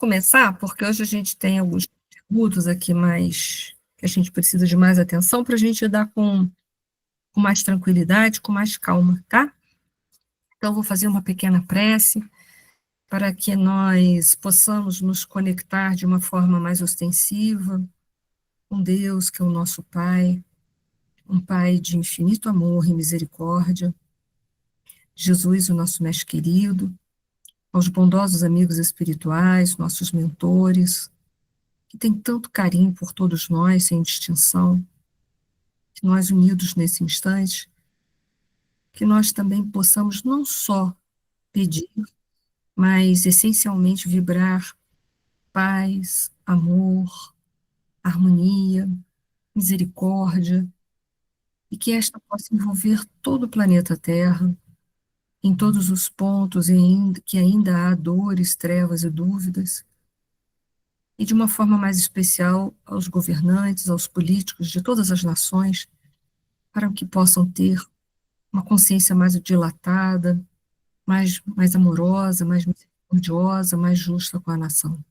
Começar, porque hoje a gente tem alguns conteúdos aqui mais que a gente precisa de mais atenção para a gente dar com mais tranquilidade, com mais calma, tá? Então, vou fazer uma pequena prece para que nós possamos nos conectar de uma forma mais ostensiva com Deus, que é o nosso Pai, um Pai de infinito amor e misericórdia, Jesus, o nosso mestre querido, aos bondosos amigos espirituais, nossos mentores, que tem tanto carinho por todos nós, sem distinção, que nós unidos nesse instante, que nós também possamos não só pedir, mas essencialmente vibrar paz, amor, harmonia, misericórdia, e que esta possa envolver todo o planeta Terra, em todos os pontos em que ainda há dores, trevas e dúvidas, e de uma forma mais especial aos governantes, aos políticos de todas as nações, para que possam ter uma consciência mais dilatada, mais amorosa, mais misericordiosa, mais justa com a nação.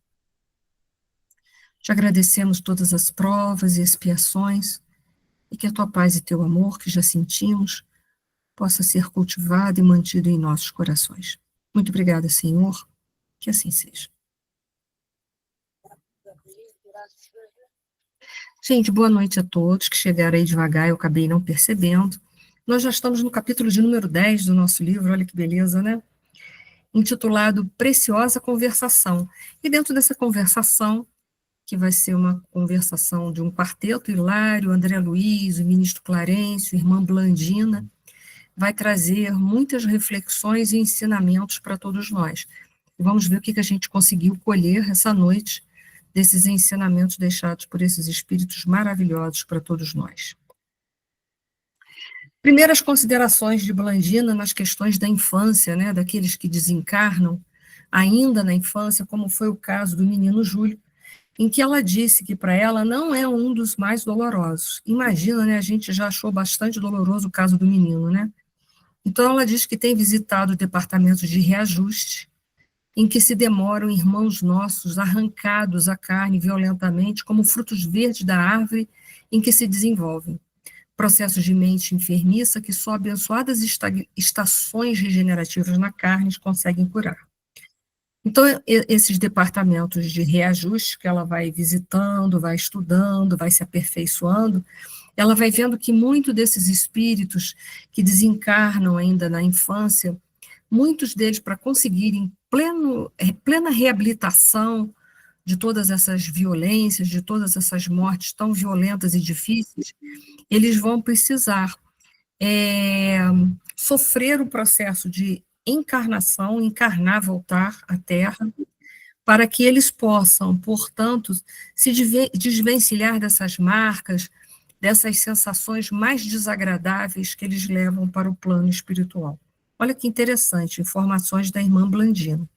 Te agradecemos todas as provas e expiações, e que a tua paz e teu amor, que já sentimos, possa ser cultivado e mantido em nossos corações. Muito obrigada, Senhor, que assim seja. Gente, boa noite a todos que chegaram aí devagar, eu acabei não percebendo. Nós já estamos no capítulo de número 10 do nosso livro, olha que beleza, né? Intitulado Preciosa Conversação. E dentro dessa conversação, que vai ser uma conversação de um quarteto, Hilário, André Luiz, o ministro Clarencio, irmã Blandina, vai trazer muitas reflexões e ensinamentos para todos nós. E vamos ver o que a gente conseguiu colher essa noite desses ensinamentos deixados por esses espíritos maravilhosos para todos nós. Primeiras considerações de Blandina nas questões da infância, né, daqueles que desencarnam ainda na infância, como foi o caso do menino Júlio, em que ela disse que para ela não é um dos mais dolorosos. Imagina, né, a gente já achou bastante doloroso o caso do menino, né? Então ela diz que tem visitado departamentos de reajuste, em que se demoram irmãos nossos arrancados à carne violentamente, como frutos verdes da árvore em que se desenvolvem. Processos de mente enfermiça que só abençoadas estações regenerativas na carne conseguem curar. Então, esses departamentos de reajuste que ela vai visitando, vai estudando, vai se aperfeiçoando, ela vai vendo que muito desses espíritos que desencarnam ainda na infância, muitos deles, para conseguirem plena reabilitação de todas essas violências, de todas essas mortes tão violentas e difíceis, eles vão precisar sofrer o processo de encarnação, encarnar, voltar à Terra, para que eles possam, portanto, se desvencilhar dessas marcas, dessas sensações mais desagradáveis que eles levam para o plano espiritual. Olha que interessante, informações da irmã Blandina.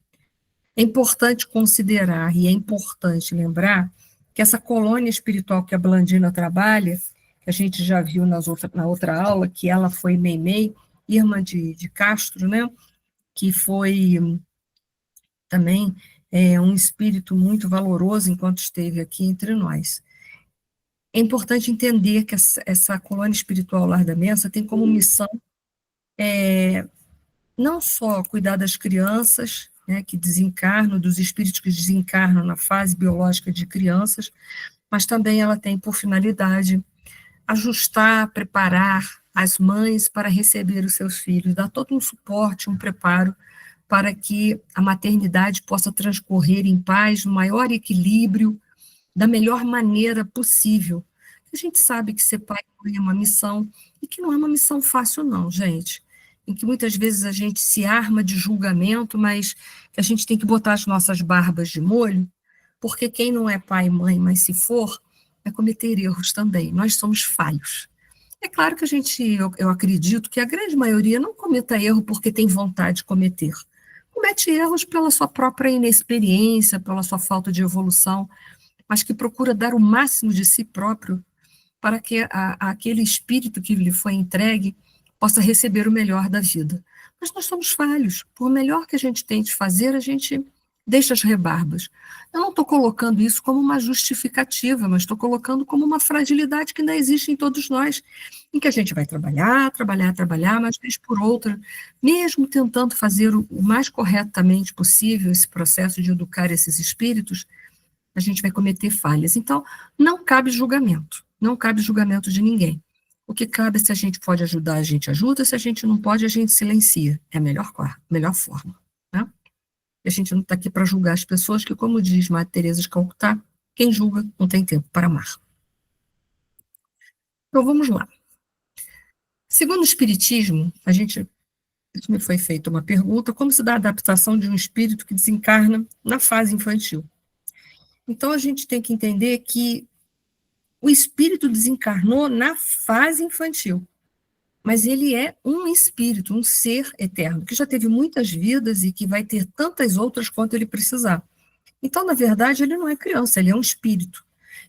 É importante considerar e é importante lembrar que essa colônia espiritual que a Blandina trabalha, que a gente já viu na outra aula, que ela foi Meimei, irmã de Castro, né, que foi também um espírito muito valoroso enquanto esteve aqui entre nós. É importante entender que essa colônia espiritual Lar da Mensa tem como missão não só cuidar das crianças, né, que desencarnam, dos espíritos que desencarnam na fase biológica de crianças, mas também ela tem por finalidade ajustar, preparar as mães para receber os seus filhos, dar todo um suporte, um preparo para que a maternidade possa transcorrer em paz, no maior equilíbrio, da melhor maneira possível. A gente sabe que ser pai e mãe é uma missão, e que não é uma missão fácil não, gente, em que muitas vezes a gente se arma de julgamento, mas que a gente tem que botar as nossas barbas de molho, porque quem não é pai e mãe, mas se for, vai cometer erros também, nós somos falhos. É claro que eu acredito que a grande maioria não cometa erro porque tem vontade de cometer, comete erros pela sua própria inexperiência, pela sua falta de evolução, mas que procura dar o máximo de si próprio para que aquele espírito que lhe foi entregue possa receber o melhor da vida. Mas nós somos falhos, por melhor que a gente tente fazer, a gente deixa as rebarbas. Eu não estou colocando isso como uma justificativa, mas estou colocando como uma fragilidade que ainda existe em todos nós, em que a gente vai trabalhar, trabalhar, trabalhar, mas vez por outra, mesmo tentando fazer o mais corretamente possível esse processo de educar esses espíritos, a gente vai cometer falhas. Então, não cabe julgamento, não cabe julgamento de ninguém. O que cabe, se a gente pode ajudar, a gente ajuda, se a gente não pode, a gente silencia. É a melhor forma, né? A gente não está aqui para julgar as pessoas, que, como diz Madre Teresa de Calcutá, quem julga não tem tempo para amar. Então, vamos lá. Segundo o Espiritismo, isso me foi feita uma pergunta, como se dá a adaptação de um espírito que desencarna na fase infantil? Então, a gente tem que entender que o espírito desencarnou na fase infantil, mas ele é um espírito, um ser eterno, que já teve muitas vidas e que vai ter tantas outras quanto ele precisar. Então, na verdade, ele não é criança, ele é um espírito.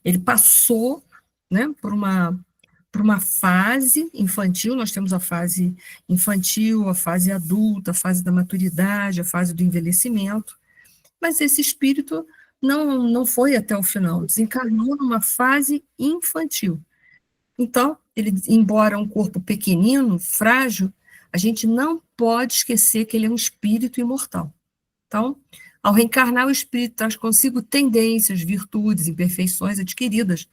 Ele passou, né, por uma fase infantil, nós temos a fase infantil, a fase adulta, a fase da maturidade, a fase do envelhecimento, mas esse espírito não foi até o final, desencarnou numa fase infantil. Então, ele, embora um corpo pequenino, frágil, a gente não pode esquecer que ele é um espírito imortal. Então, ao reencarnar, o espírito traz consigo tendências, virtudes, imperfeições adquiridas.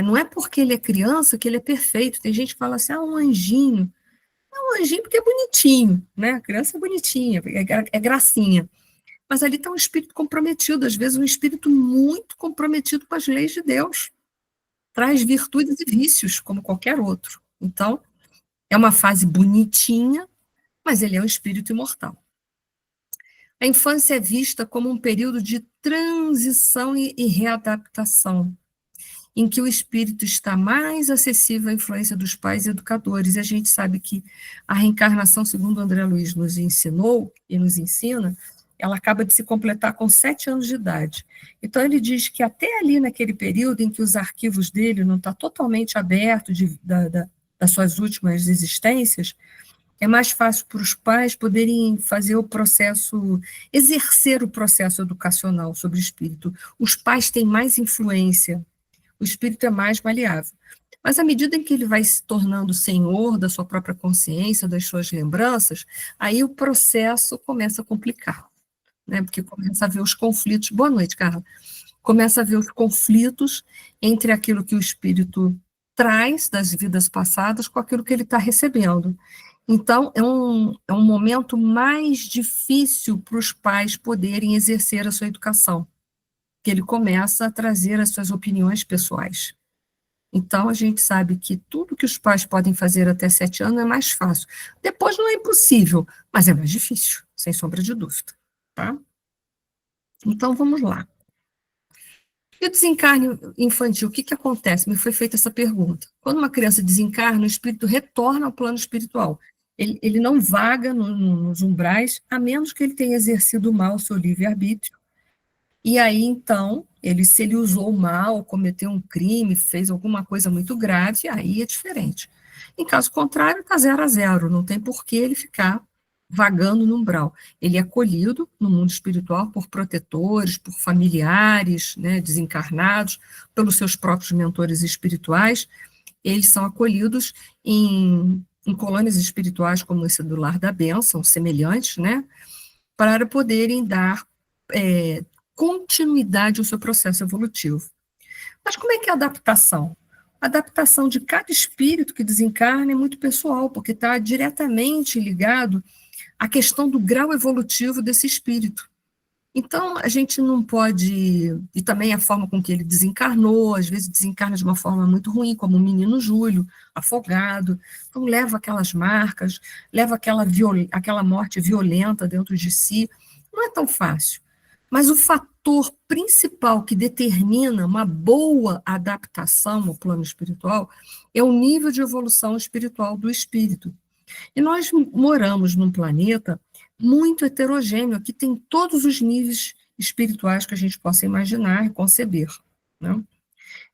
Não é porque ele é criança que ele é perfeito. Tem gente que fala assim, um anjinho. É um anjinho porque é bonitinho, né? A criança é bonitinha, é gracinha. Mas ali está um espírito comprometido, às vezes um espírito muito comprometido com as leis de Deus. Traz virtudes e vícios, como qualquer outro. Então, é uma fase bonitinha, mas ele é um espírito imortal. A infância é vista como um período de transição e readaptação, em que o espírito está mais acessível à influência dos pais e educadores. E a gente sabe que a reencarnação, segundo André Luiz nos ensinou e nos ensina, ela acaba de se completar com 7 anos de idade. Então, ele diz que até ali naquele período em que os arquivos dele não estão totalmente abertos das suas últimas existências, é mais fácil para os pais poderem fazer o processo, exercer o processo educacional sobre o espírito. Os pais têm mais influência, o espírito é mais maleável. Mas à medida em que ele vai se tornando senhor da sua própria consciência, das suas lembranças, aí o processo começa a complicar, né? Porque começa a ver os conflitos. Boa noite, Carla. Começa a ver os conflitos entre aquilo que o espírito traz das vidas passadas com aquilo que ele está recebendo. Então, é um momento mais difícil para os pais poderem exercer a sua educação, que ele começa a trazer as suas opiniões pessoais. Então, a gente sabe que tudo que os pais podem fazer até 7 anos é mais fácil. Depois não é impossível, mas é mais difícil, sem sombra de dúvida. Tá? Então, vamos lá. E o desencarne infantil, o que acontece? Me foi feita essa pergunta. Quando uma criança desencarna, o espírito retorna ao plano espiritual. Ele não vaga nos umbrais, a menos que ele tenha exercido mal o seu livre-arbítrio. E aí, então, se ele usou mal, cometeu um crime, fez alguma coisa muito grave, aí é diferente. Em caso contrário, está 0 a 0, não tem por que ele ficar vagando no umbral. Ele é acolhido no mundo espiritual por protetores, por familiares, né, desencarnados, pelos seus próprios mentores espirituais. Eles são acolhidos em colônias espirituais como esse do Lar da Bênção, semelhantes, né, para poderem dar continuidade ao seu processo evolutivo. Mas como é que é a adaptação? A adaptação de cada espírito que desencarna é muito pessoal, porque está diretamente ligado à questão do grau evolutivo desse espírito. Então, a gente não pode... E também a forma com que ele desencarnou, às vezes desencarna de uma forma muito ruim, como o menino Júlio, afogado. Então, leva aquelas marcas, leva aquela morte violenta dentro de si. Não é tão fácil. Mas o fator principal que determina uma boa adaptação ao plano espiritual é o nível de evolução espiritual do espírito. E nós moramos num planeta muito heterogêneo, que tem todos os níveis espirituais que a gente possa imaginar e conceber, né?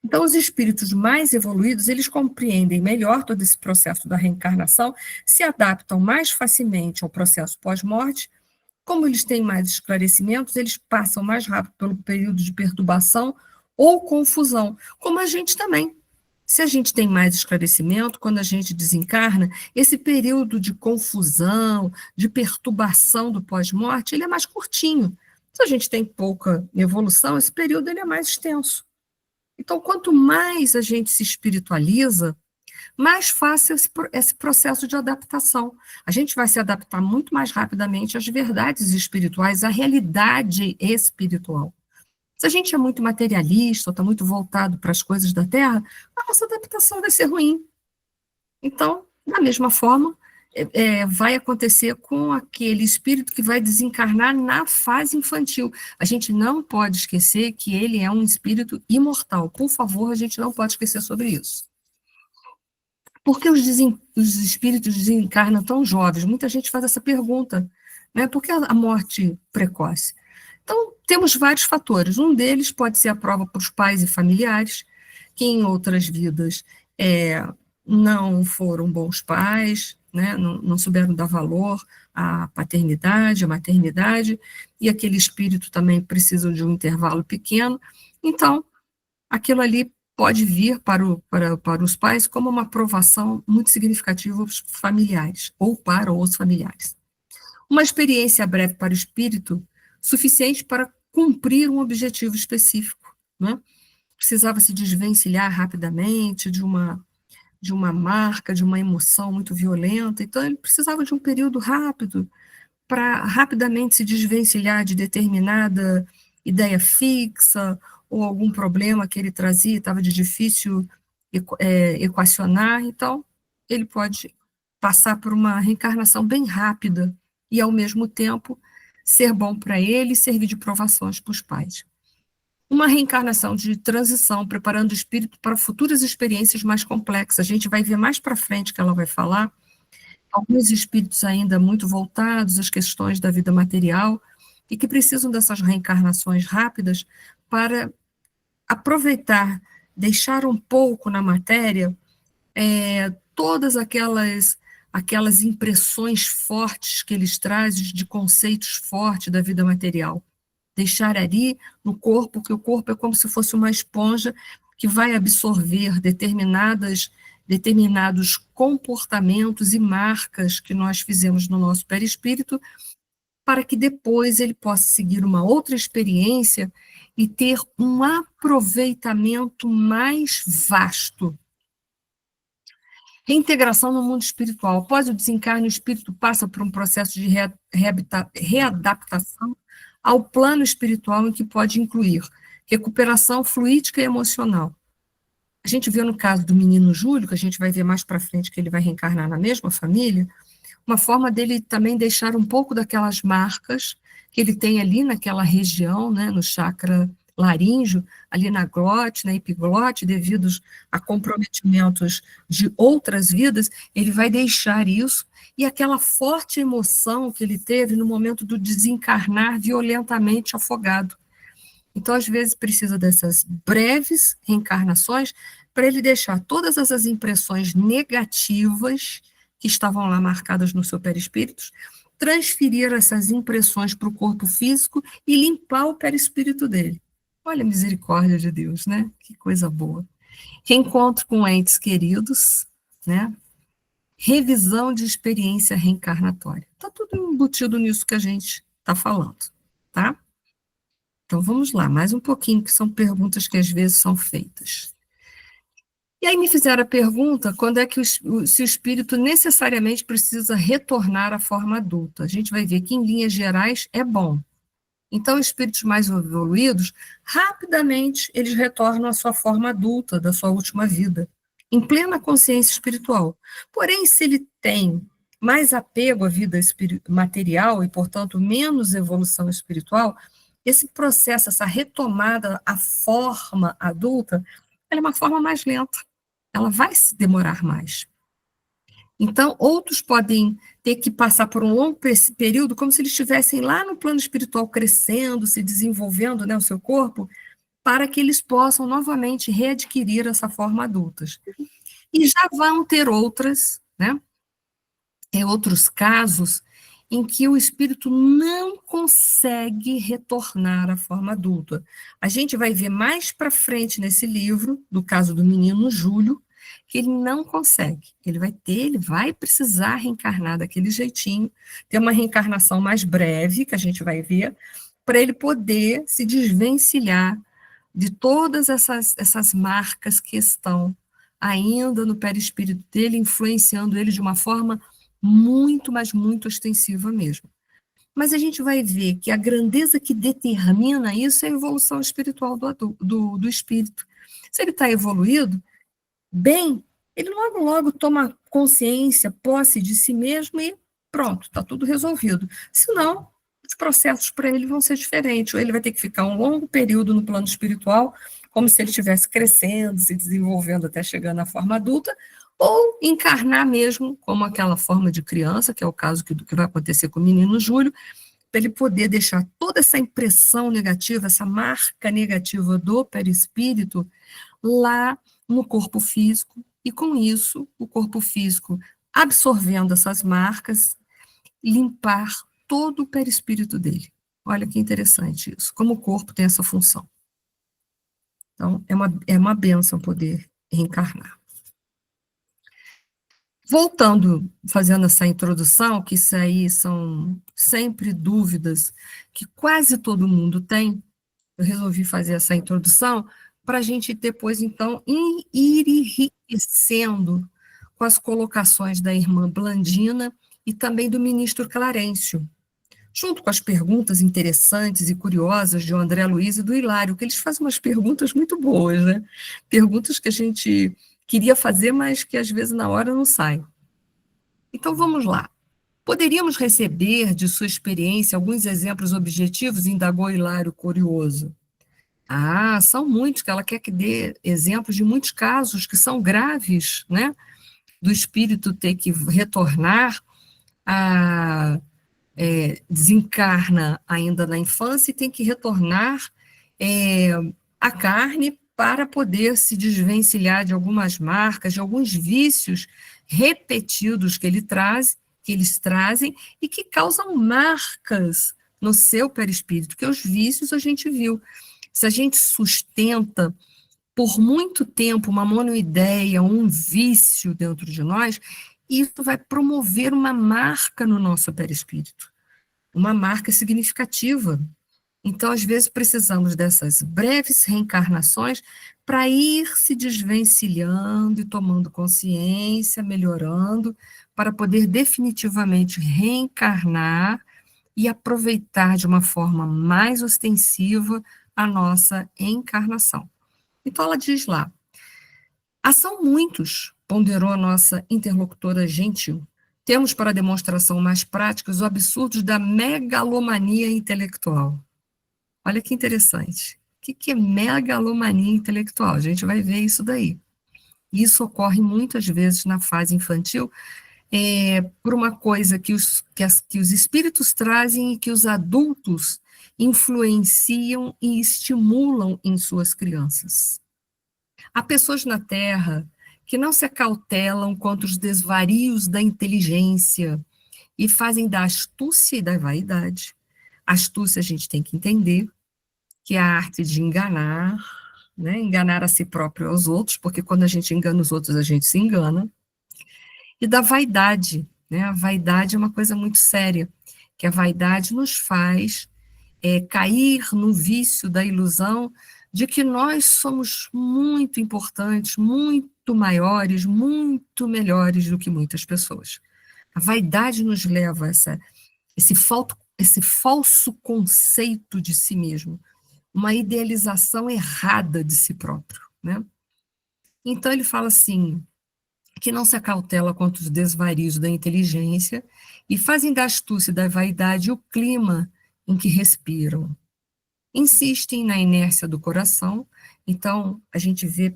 Então, os espíritos mais evoluídos, eles compreendem melhor todo esse processo da reencarnação, se adaptam mais facilmente ao processo pós-morte, Como eles têm mais esclarecimentos, eles passam mais rápido pelo período de perturbação ou confusão, como a gente também. Se a gente tem mais esclarecimento, quando a gente desencarna, esse período de confusão, de perturbação do pós-morte, ele é mais curtinho. Se a gente tem pouca evolução, esse período ele é mais extenso. Então, quanto mais a gente se espiritualiza, mais fácil esse processo de adaptação. A gente vai se adaptar muito mais rapidamente às verdades espirituais, à realidade espiritual. Se a gente é muito materialista, ou está muito voltado para as coisas da Terra, a nossa adaptação vai ser ruim. Então, da mesma forma, vai acontecer com aquele espírito que vai desencarnar na fase infantil. A gente não pode esquecer que ele é um espírito imortal. Por favor, a gente não pode esquecer sobre isso. Por que os espíritos desencarnam tão jovens? Muita gente faz essa pergunta, né? Por que a morte precoce? Então, temos vários fatores. Um deles pode ser a prova para os pais e familiares, que em outras vidas não foram bons pais, né? Não souberam dar valor à paternidade, à maternidade, e aquele espírito também precisa de um intervalo pequeno. Então, aquilo ali pode vir para os pais como uma provação muito significativa aos familiares, ou para os familiares. Uma experiência breve para o espírito, suficiente para cumprir um objetivo específico, né? Precisava se desvencilhar rapidamente de uma marca, de uma emoção muito violenta, então ele precisava de um período rápido para rapidamente se desvencilhar de determinada ideia fixa ou algum problema que ele trazia, estava de difícil equacionar, então ele pode passar por uma reencarnação bem rápida e, ao mesmo tempo, ser bom para ele e servir de provações para os pais. Uma reencarnação de transição, preparando o espírito para futuras experiências mais complexas. A gente vai ver mais para frente que ela vai falar, alguns espíritos ainda muito voltados às questões da vida material e que precisam dessas reencarnações rápidas para aproveitar, deixar um pouco na matéria todas aquelas impressões fortes que eles trazem de conceitos fortes da vida material. Deixar ali no corpo, que o corpo é como se fosse uma esponja que vai absorver determinados comportamentos e marcas que nós fizemos no nosso perispírito, para que depois ele possa seguir uma outra experiência e ter um aproveitamento mais vasto. Reintegração no mundo espiritual. Após o desencarne, o espírito passa por um processo de readaptação ao plano espiritual, em que pode incluir recuperação fluídica e emocional. A gente viu no caso do menino Júlio, que a gente vai ver mais para frente que ele vai reencarnar na mesma família, uma forma dele também deixar um pouco daquelas marcas que ele tem ali naquela região, né, no chakra laríngeo, ali na glote, na epiglote, devido a comprometimentos de outras vidas, ele vai deixar isso, e aquela forte emoção que ele teve no momento do desencarnar violentamente afogado. Então, às vezes, precisa dessas breves reencarnações para ele deixar todas essas impressões negativas que estavam lá marcadas no seu perispírito, transferir essas impressões para o corpo físico e limpar o perispírito dele. Olha a misericórdia de Deus, né? Que coisa boa. Reencontro com entes queridos, né? Revisão de experiência reencarnatória. Está tudo embutido nisso que a gente está falando, tá? Então, vamos lá, mais um pouquinho, que são perguntas que às vezes são feitas. E aí me fizeram a pergunta, quando é que se o espírito necessariamente precisa retornar à forma adulta? A gente vai ver que, em linhas gerais, é bom. Então, espíritos mais evoluídos, rapidamente, eles retornam à sua forma adulta, da sua última vida, em plena consciência espiritual. Porém, se ele tem mais apego à vida material e, portanto, menos evolução espiritual, esse processo, essa retomada à forma adulta, ela é uma forma mais lenta, ela vai se demorar mais. Então, outros podem ter que passar por um longo período, como se eles estivessem lá no plano espiritual crescendo, se desenvolvendo, né, o seu corpo, para que eles possam novamente readquirir essa forma adulta. E já vão ter outros casos em que o espírito não consegue retornar à forma adulta. A gente vai ver mais para frente nesse livro, do caso do menino Júlio, que ele não consegue. Ele vai precisar reencarnar daquele jeitinho, ter uma reencarnação mais breve, que a gente vai ver, para ele poder se desvencilhar de todas essas marcas que estão ainda no perispírito dele, influenciando ele de uma forma muito, mas muito ostensiva mesmo. Mas a gente vai ver que a grandeza que determina isso é a evolução espiritual do espírito. Se ele está evoluído, bem, ele logo, logo toma consciência, posse de si mesmo e pronto, está tudo resolvido. Senão, os processos para ele vão ser diferentes. Ou ele vai ter que ficar um longo período no plano espiritual, como se ele estivesse crescendo, se desenvolvendo até chegando à forma adulta, ou encarnar mesmo como aquela forma de criança, que é o caso que vai acontecer com o menino Júlio, para ele poder deixar toda essa impressão negativa, essa marca negativa do perispírito lá no corpo físico, e com isso, o corpo físico, absorvendo essas marcas, limpar todo o perispírito dele. Olha que interessante isso, como o corpo tem essa função. Então, é uma bênção poder reencarnar. Voltando, fazendo essa introdução, que isso aí são sempre dúvidas que quase todo mundo tem, eu resolvi fazer essa introdução para a gente depois, então, ir enriquecendo com as colocações da irmã Blandina e também do ministro Clarencio, junto com as perguntas interessantes e curiosas de André Luiz e do Hilário, que eles fazem umas perguntas muito boas, né? Perguntas que a gente queria fazer, mas que às vezes na hora não sai. Então, vamos lá. Poderíamos receber de sua experiência alguns exemplos objetivos, indagou Hilário curioso. Ah, são muitos, que ela quer que dê exemplos de muitos casos que são graves, né? Do espírito ter que retornar desencarna ainda na infância e tem que retornar à carne para poder se desvencilhar de algumas marcas, de alguns vícios repetidos que eles trazem e que causam marcas no seu perispírito, que os vícios a gente viu. Se a gente sustenta por muito tempo uma monoideia, um vício dentro de nós, isso vai promover uma marca no nosso perispírito, uma marca significativa. Então, às vezes, precisamos dessas breves reencarnações para ir se desvencilhando e tomando consciência, melhorando, para poder definitivamente reencarnar e aproveitar de uma forma mais ostensiva a nossa encarnação. Então, ela diz lá, são muitos, ponderou a nossa interlocutora gentil. Temos para demonstração mais prática os absurdos da megalomania intelectual. Olha que interessante. O que é megalomania intelectual? A gente vai ver isso daí. Isso ocorre muitas vezes na fase infantil, por uma coisa que os espíritos trazem e que os adultos influenciam e estimulam em suas crianças. Há pessoas na Terra que não se acautelam contra os desvarios da inteligência e fazem da astúcia e da vaidade. A astúcia a gente tem que entender que é a arte de enganar, né? Enganar a si próprio e aos outros, porque quando a gente engana os outros, a gente se engana. E da vaidade, né? A vaidade é uma coisa muito séria, que a vaidade nos faz cair no vício da ilusão de que nós somos muito importantes, muito maiores, muito melhores do que muitas pessoas. A vaidade nos leva a esse falso conceito de si mesmo, uma idealização errada de si próprio, né? Então ele fala assim, que não se acautela contra os desvarios da inteligência e fazem da astúcia e da vaidade o clima em que respiram. Insistem na inércia do coração, então a gente vê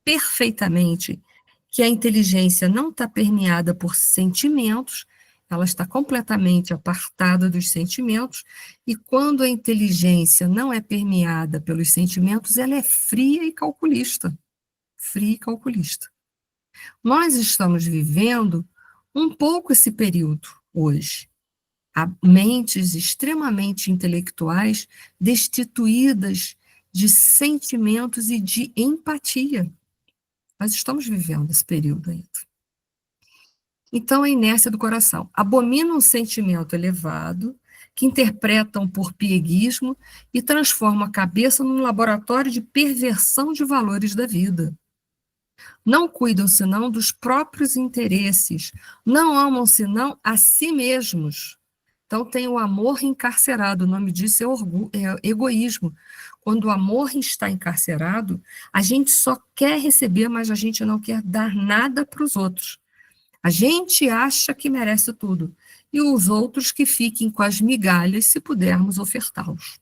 perfeitamente que a inteligência não está permeada por sentimentos, ela está completamente apartada dos sentimentos, e quando a inteligência não é permeada pelos sentimentos, ela é fria e calculista. Fria e calculista. Nós estamos vivendo um pouco esse período, hoje. Há mentes extremamente intelectuais destituídas de sentimentos e de empatia. Nós estamos vivendo esse período ainda. Então, a inércia do coração. Abomina um sentimento elevado, que interpretam por pieguismo e transforma a cabeça num laboratório de perversão de valores da vida. Não cuidam senão dos próprios interesses, não amam senão a si mesmos. Então tem o amor encarcerado, o nome disso é egoísmo. Quando o amor está encarcerado, a gente só quer receber, mas a gente não quer dar nada para os outros. A gente acha que merece tudo, e os outros que fiquem com as migalhas se pudermos ofertá-los.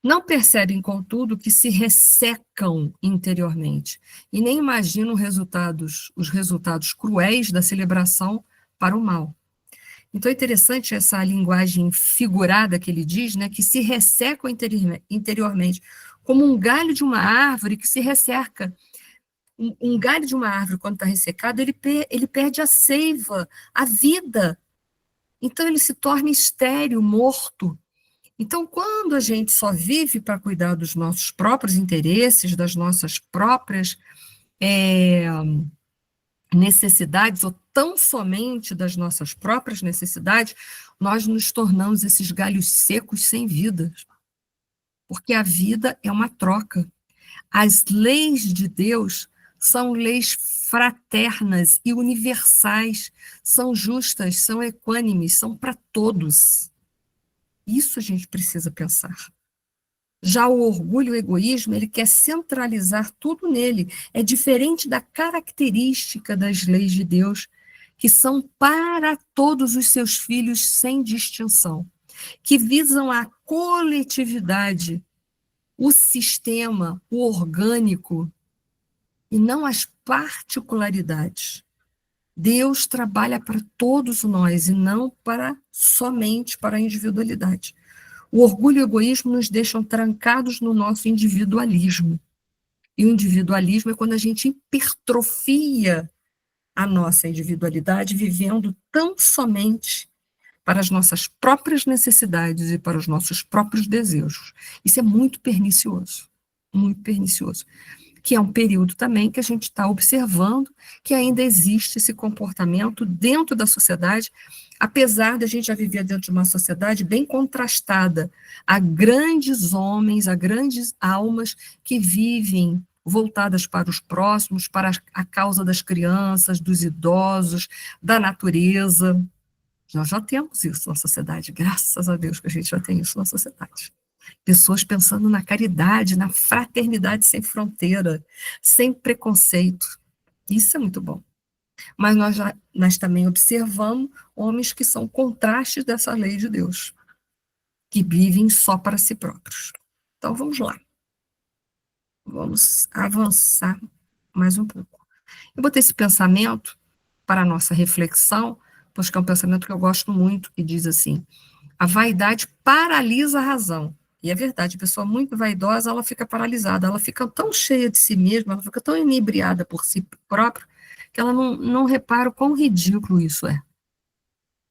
Não percebem, contudo, que se ressecam interiormente e nem imaginam os resultados cruéis da celebração para o mal. Então é interessante essa linguagem figurada que ele diz, né, que se ressecam interiormente, como um galho de uma árvore que se resseca. Um galho de uma árvore, quando está ressecado, ele perde a seiva, a vida. Então ele se torna estéril, morto. Então, quando a gente só vive para cuidar dos nossos próprios interesses, das nossas próprias necessidades, ou tão somente das nossas próprias necessidades, nós nos tornamos esses galhos secos sem vida. Porque a vida é uma troca. As leis de Deus são leis fraternas e universais, são justas, são equânimes, são para todos. Isso a gente precisa pensar. Já o orgulho e o egoísmo, ele quer centralizar tudo nele. É diferente da característica das leis de Deus, que são para todos os seus filhos sem distinção, que visam a coletividade, o sistema, o orgânico, e não as particularidades. Deus trabalha para todos nós e não somente para a individualidade. O orgulho e o egoísmo nos deixam trancados no nosso individualismo. E o individualismo é quando a gente hipertrofia a nossa individualidade, vivendo tão somente para as nossas próprias necessidades e para os nossos próprios desejos. Isso é muito pernicioso, muito pernicioso. Que é um período também que a gente está observando que ainda existe esse comportamento dentro da sociedade, apesar de a gente já viver dentro de uma sociedade bem contrastada. Há grandes homens, há grandes almas que vivem voltadas para os próximos, para a causa das crianças, dos idosos, da natureza. Nós já temos isso na sociedade, graças a Deus que a gente já tem isso na sociedade. Pessoas pensando na caridade, na fraternidade sem fronteira, sem preconceito. Isso é muito bom. Mas nós também observamos homens que são contrastes dessa lei de Deus, que vivem só para si próprios. Então, vamos lá. Vamos avançar mais um pouco. Eu botei esse pensamento para a nossa reflexão, pois que é um pensamento que eu gosto muito, que diz assim: a vaidade paralisa a razão. E é verdade, a pessoa muito vaidosa, ela fica paralisada, ela fica tão cheia de si mesma, ela fica tão inebriada por si própria, que ela não repara o quão ridículo isso é.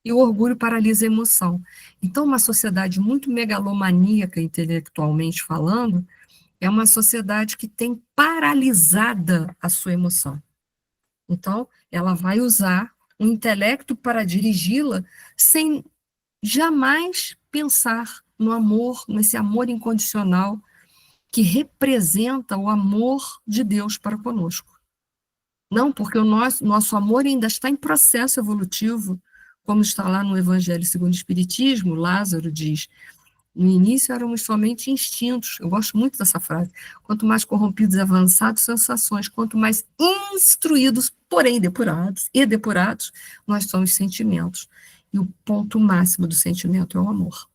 E o orgulho paralisa a emoção. Então, uma sociedade muito megalomaníaca, intelectualmente falando, é uma sociedade que tem paralisada a sua emoção. Então, ela vai usar o intelecto para dirigi-la sem jamais pensar no amor, nesse amor incondicional que representa o amor de Deus para conosco. Não, porque o nosso amor ainda está em processo evolutivo, como está lá no Evangelho segundo o Espiritismo. Lázaro diz: no início éramos somente instintos. Eu gosto muito dessa frase. Quanto mais corrompidos e avançados, sensações. Quanto mais instruídos, porém depurados, nós somos sentimentos. E o ponto máximo do sentimento é o amor.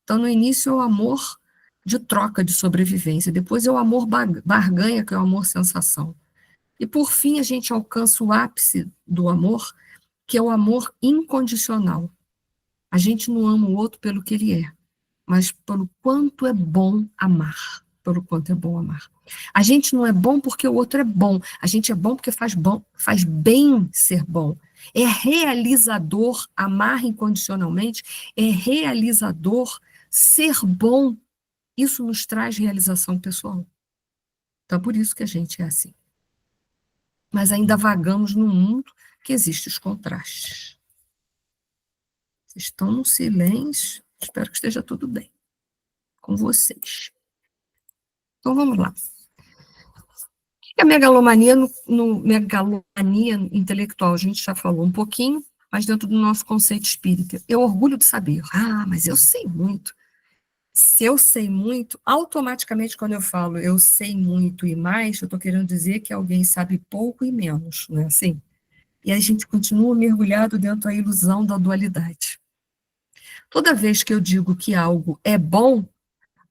Então, no início é o amor de troca, de sobrevivência. Depois é o amor barganha, que é o amor sensação. E, por fim, a gente alcança o ápice do amor, que é o amor incondicional. A gente não ama o outro pelo que ele é, mas pelo quanto é bom amar. pelo quanto é bom amar. A gente não é bom porque o outro é bom. A gente é bom porque faz bem ser bom. É realizador amar incondicionalmente, é realizador ser bom. Isso nos traz realização pessoal. Então, por isso que a gente é assim. Mas ainda vagamos num mundo que existem os contrastes. Vocês estão no silêncio, espero que esteja tudo bem com vocês. Então, vamos lá. E a megalomania, megalomania intelectual, a gente já falou um pouquinho, mas dentro do nosso conceito espírita. Eu orgulho de saber. Mas eu sei muito. Se eu sei muito, automaticamente, quando eu falo eu sei muito e mais, eu estou querendo dizer que alguém sabe pouco e menos, não é assim? E a gente continua mergulhado dentro da ilusão da dualidade. Toda vez que eu digo que algo é bom,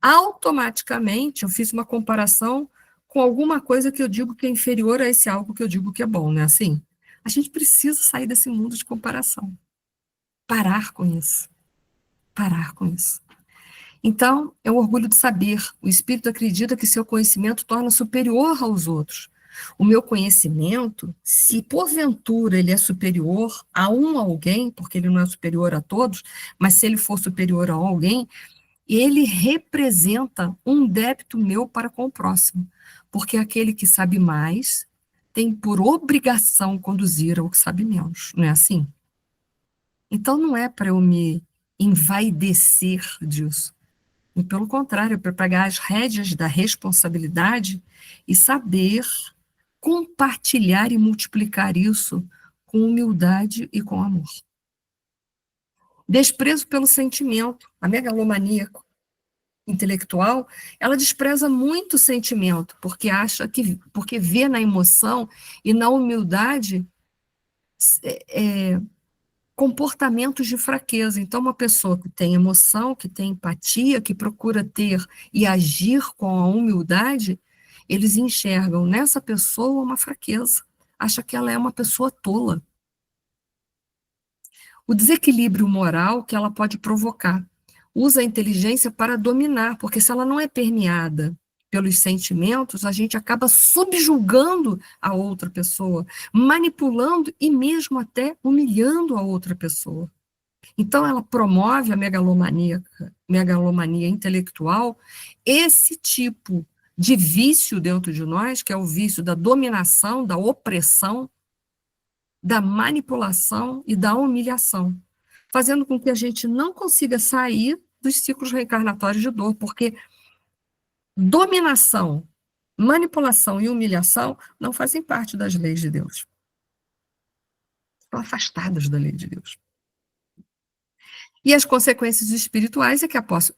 automaticamente eu fiz uma comparação com alguma coisa que eu digo que é inferior a esse algo que eu digo que é bom, não é assim? A gente precisa sair desse mundo de comparação. Parar com isso. Parar com isso. Então, é um orgulho de saber. O espírito acredita que seu conhecimento torna superior aos outros. O meu conhecimento, se porventura ele é superior a alguém, porque ele não é superior a todos, mas se ele for superior a alguém, ele representa um débito meu para com o próximo, porque aquele que sabe mais tem por obrigação conduzir ao que sabe menos, não é assim? Então não é para eu me envaidecer disso, e pelo contrário, é para pegar as rédeas da responsabilidade e saber compartilhar e multiplicar isso com humildade e com amor. Desprezo pelo sentimento, a megalomania intelectual, ela despreza muito o sentimento, porque porque vê na emoção e na humildade comportamentos de fraqueza. Então, uma pessoa que tem emoção, que tem empatia, que procura ter e agir com a humildade, eles enxergam nessa pessoa uma fraqueza, acha que ela é uma pessoa tola. O desequilíbrio moral que ela pode provocar. Usa a inteligência para dominar, porque se ela não é permeada pelos sentimentos, a gente acaba subjugando a outra pessoa, manipulando e mesmo até humilhando a outra pessoa. Então, ela promove a megalomania intelectual, esse tipo de vício dentro de nós, que é o vício da dominação, da opressão, da manipulação e da humilhação, fazendo com que a gente não consiga sair dos ciclos reencarnatórios de dor, porque dominação, manipulação e humilhação não fazem parte das leis de Deus. Estão afastadas da lei de Deus. E as consequências espirituais é que após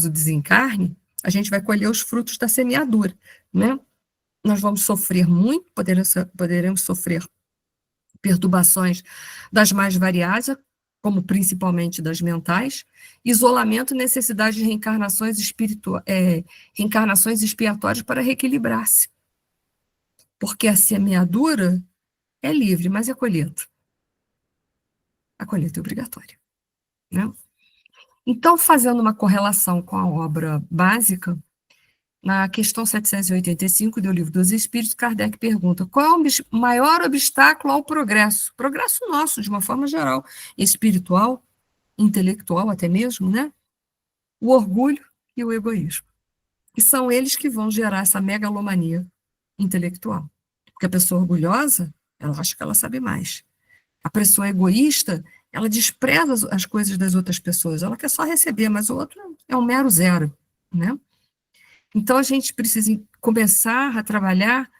o desencarne, a gente vai colher os frutos da semeadura, né? Nós vamos sofrer muito, poderemos sofrer perturbações das mais variadas, como principalmente das mentais, isolamento e necessidade de reencarnações expiatórias para reequilibrar-se. Porque a semeadura é livre, mas e a colheita? A colheita é obrigatória, né? Então, fazendo uma correlação com a obra básica, na questão 785 do Livro dos Espíritos, Kardec pergunta: qual é o maior obstáculo ao progresso? Progresso nosso, de uma forma geral, espiritual, intelectual até mesmo, né? O orgulho e o egoísmo. E são eles que vão gerar essa megalomania intelectual. Porque a pessoa orgulhosa, ela acha que ela sabe mais. A pessoa egoísta, ela despreza as coisas das outras pessoas, ela quer só receber, mas o outro é um mero zero, né? Então, a gente precisa começar a trabalhar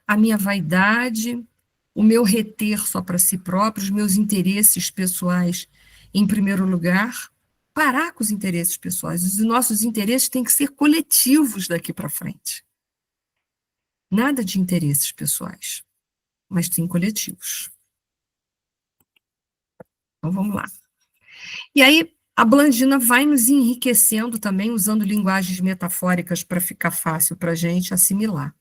a minha vaidade, o meu reter só para si próprio, os meus interesses pessoais em primeiro lugar, parar com os interesses pessoais. Os nossos interesses têm que ser coletivos daqui para frente. Nada de interesses pessoais, mas sim coletivos. Então, vamos lá. E aí, a Blandina vai nos enriquecendo também, usando linguagens metafóricas para ficar fácil para a gente assimilar.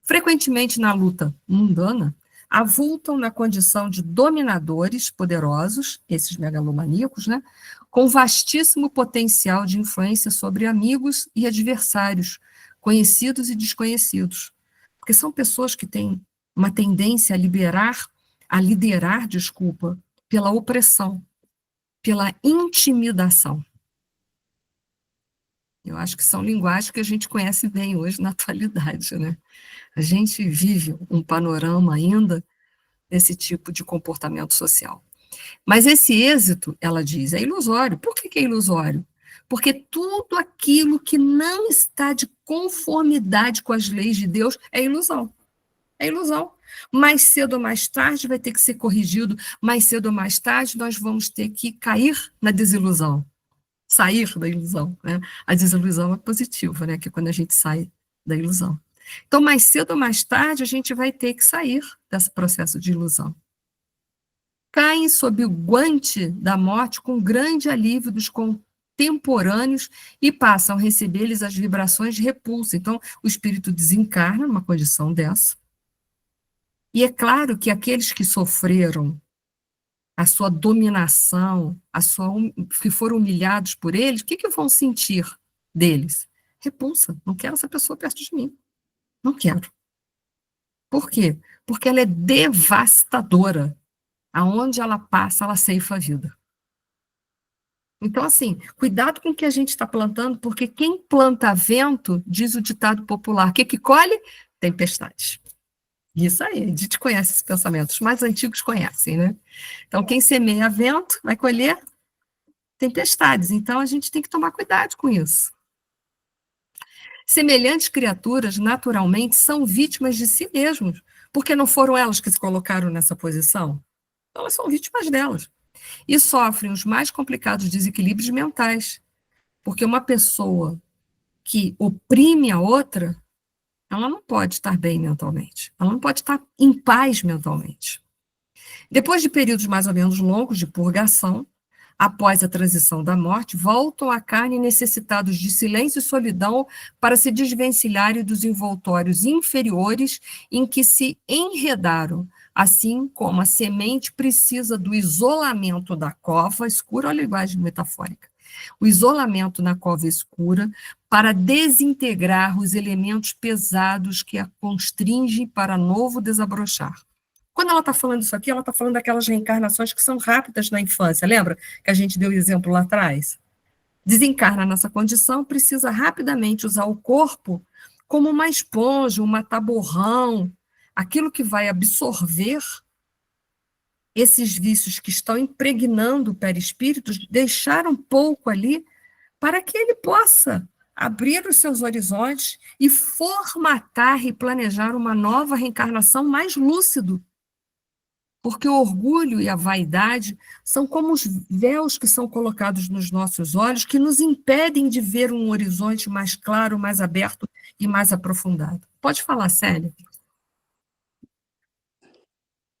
Frequentemente, na luta mundana, avultam na condição de dominadores poderosos, esses megalomaníacos, né, com vastíssimo potencial de influência sobre amigos e adversários, conhecidos e desconhecidos. Porque são pessoas que têm uma tendência a liderar, desculpa, pela opressão, pela intimidação. Eu acho que são linguagens que a gente conhece bem hoje na atualidade, né? A gente vive um panorama ainda desse tipo de comportamento social. Mas esse êxito, ela diz, é ilusório. Por que é ilusório? Porque tudo aquilo que não está de conformidade com as leis de Deus é ilusão. É ilusão. Mais cedo ou mais tarde vai ter que ser corrigido, mais cedo ou mais tarde nós vamos ter que cair na desilusão, sair da ilusão, né? A desilusão é positiva, né? Que é quando a gente sai da ilusão. Então, mais cedo ou mais tarde, a gente vai ter que sair desse processo de ilusão. Caem sob o guante da morte com grande alívio dos contemporâneos e passam a receber-lhes as vibrações de repulsa. Então, o espírito desencarna numa condição dessa. E é claro que aqueles que sofreram a sua dominação, que foram humilhados por eles, o que vão sentir deles? Repulsa. Não quero essa pessoa perto de mim. Não quero. Por quê? Porque ela é devastadora. Aonde ela passa, ela ceifa a vida. Então, assim, cuidado com o que a gente está plantando, porque quem planta vento, diz o ditado popular, o que colhe? Tempestades. Isso aí, a gente conhece esse pensamento, os mais antigos conhecem, né? Então, quem semeia vento vai colher tempestades. Então, a gente tem que tomar cuidado com isso. Semelhantes criaturas, naturalmente, são vítimas de si mesmos, porque não foram elas que se colocaram nessa posição. Elas são vítimas delas. E sofrem os mais complicados desequilíbrios mentais, porque uma pessoa que oprime a outra, ela não pode estar bem mentalmente, ela não pode estar em paz mentalmente. Depois de períodos mais ou menos longos de purgação, após a transição da morte, voltam à carne necessitados de silêncio e solidão para se desvencilharem dos envoltórios inferiores em que se enredaram, assim como a semente precisa do isolamento da cova escura, olha a linguagem metafórica, o isolamento na cova escura para desintegrar os elementos pesados que a constringem para novo desabrochar. Quando ela está falando isso aqui, ela está falando daquelas reencarnações que são rápidas na infância, lembra que a gente deu o exemplo lá atrás? Desencarna nessa condição, precisa rapidamente usar o corpo como uma esponja, um mata-borrão, aquilo que vai absorver esses vícios que estão impregnando o perispírito, deixar um pouco ali para que ele possa abrir os seus horizontes e formatar e planejar uma nova reencarnação mais lúcido. Porque o orgulho e a vaidade são como os véus que são colocados nos nossos olhos, que nos impedem de ver um horizonte mais claro, mais aberto e mais aprofundado. Pode falar, Célia.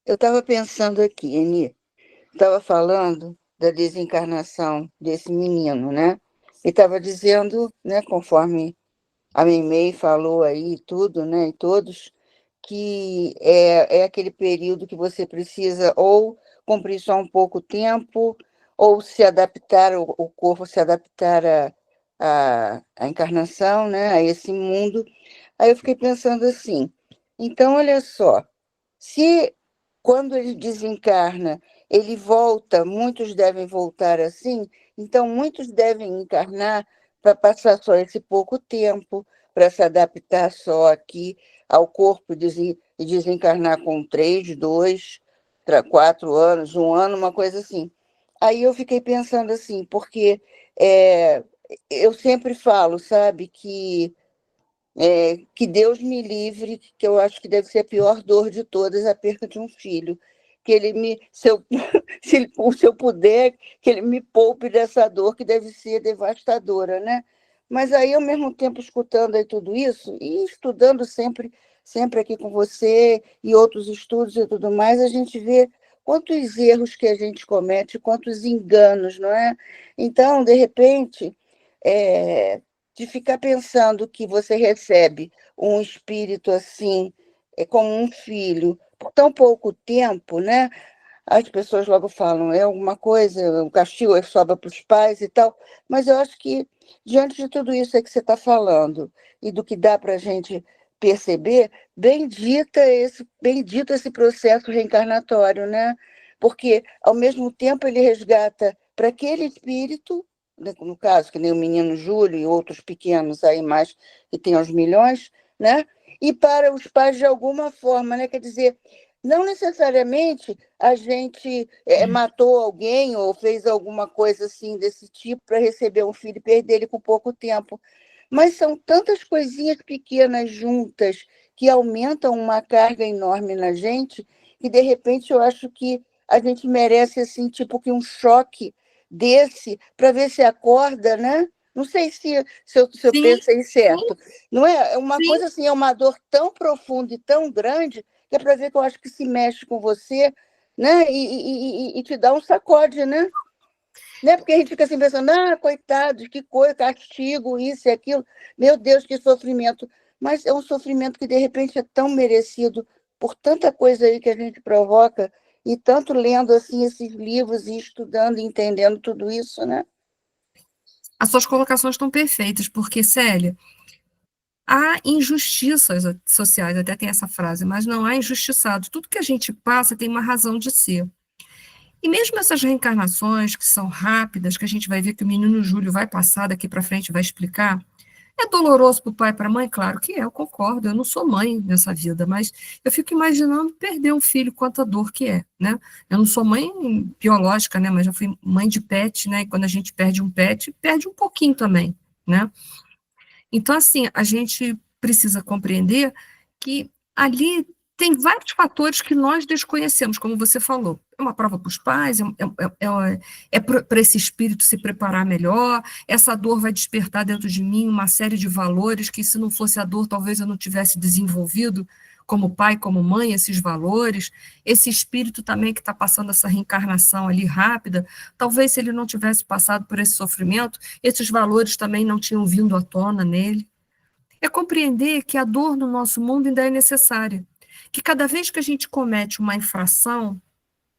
Eu estava pensando aqui, Eni, estava falando da desencarnação desse menino, né? E estava dizendo, né, conforme a Meimei falou aí, tudo, né, e todos, que é aquele período que você precisa ou cumprir só um pouco tempo, ou se adaptar, o corpo se adaptar à encarnação, né, a esse mundo. Aí eu fiquei pensando assim, então, olha só, se quando ele desencarna, ele volta, muitos devem voltar assim, então muitos devem encarnar para passar só esse pouco tempo, para se adaptar só aqui ao corpo e desencarnar com 3, 2, 4 anos, 1 ano, uma coisa assim. Aí eu fiquei pensando assim, porque eu sempre falo, sabe, que Deus me livre, que eu acho que deve ser a pior dor de todas, a perda de um filho. Que ele me, se eu puder, que ele me poupe dessa dor que deve ser devastadora, né? Mas aí, ao mesmo tempo, escutando aí tudo isso, e estudando sempre aqui com você, e outros estudos e tudo mais, a gente vê quantos erros que a gente comete, quantos enganos, não é? Então, de repente, de ficar pensando que você recebe um espírito assim, como um filho, por tão pouco tempo, né? As pessoas logo falam, é alguma coisa, o castigo sobra para os pais e tal, mas eu acho que, diante de tudo isso aí que você está falando, e do que dá para a gente perceber, bendito esse processo reencarnatório, né? Porque, ao mesmo tempo, ele resgata para aquele espírito, né, no caso, que nem o menino Júlio e outros pequenos aí mais, que tem aos milhões, né? E para os pais de alguma forma, né? Quer dizer, não necessariamente a gente matou alguém ou fez alguma coisa assim desse tipo para receber um filho e perder ele com pouco tempo. Mas são tantas coisinhas pequenas juntas que aumentam uma carga enorme na gente que, de repente, eu acho que a gente merece, assim, tipo que um choque desse para ver se acorda, né? Não sei se eu Sim, pensei certo. Não é? É uma sim. coisa assim, é uma dor tão profunda e tão grande que é para ver que eu acho que se mexe com você, né? E te dá um sacode, né? Né? Porque a gente fica assim pensando, coitado, que coisa, castigo, isso e aquilo. Meu Deus, que sofrimento. Mas é um sofrimento que, de repente, é tão merecido por tanta coisa aí que a gente provoca, e tanto lendo assim esses livros e estudando e entendendo tudo isso, né? As suas colocações estão perfeitas, porque, Célia, há injustiças sociais, até tem essa frase, mas não há injustiçado. Tudo que a gente passa tem uma razão de ser. E mesmo essas reencarnações que são rápidas, que a gente vai ver que o menino Júlio vai passar daqui para frente, vai explicar, é doloroso para o pai e para a mãe? Claro que é, eu concordo, eu não sou mãe nessa vida, mas eu fico imaginando perder um filho, quanta dor que é, né? Eu não sou mãe biológica, né, mas já fui mãe de pet, né, e quando a gente perde um pet, perde um pouquinho também, né? Então, assim, a gente precisa compreender que ali tem vários fatores que nós desconhecemos, como você falou. É uma prova para os pais, é para esse espírito se preparar melhor, essa dor vai despertar dentro de mim uma série de valores que, se não fosse a dor, talvez eu não tivesse desenvolvido como pai, como mãe, esses valores. Esse espírito também que está passando essa reencarnação ali rápida, talvez se ele não tivesse passado por esse sofrimento, esses valores também não tinham vindo à tona nele. É compreender que a dor no nosso mundo ainda é necessária, que cada vez que a gente comete uma infração,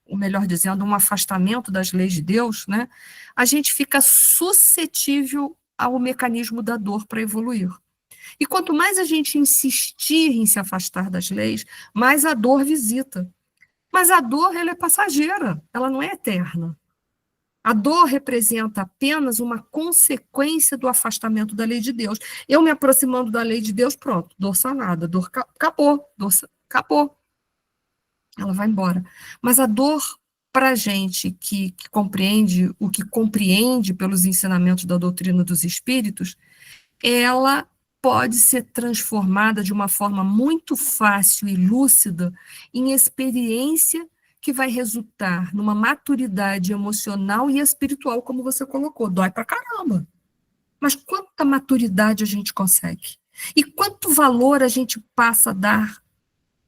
ou melhor dizendo, um afastamento das leis de Deus, né, a gente fica suscetível ao mecanismo da dor para evoluir. E quanto mais a gente insistir em se afastar das leis, mais a dor visita. Mas a dor, ela é passageira, ela não é eterna. A dor representa apenas uma consequência do afastamento da lei de Deus. Eu me aproximando da lei de Deus, pronto, dor sanada, dor acabou, acabou. Ela vai embora. Mas a dor, para a gente que compreende o que compreende pelos ensinamentos da doutrina dos espíritos, ela pode ser transformada de uma forma muito fácil e lúcida em experiência que vai resultar numa maturidade emocional e espiritual, como você colocou. Dói pra caramba. Mas quanta maturidade a gente consegue? E quanto valor a gente passa a dar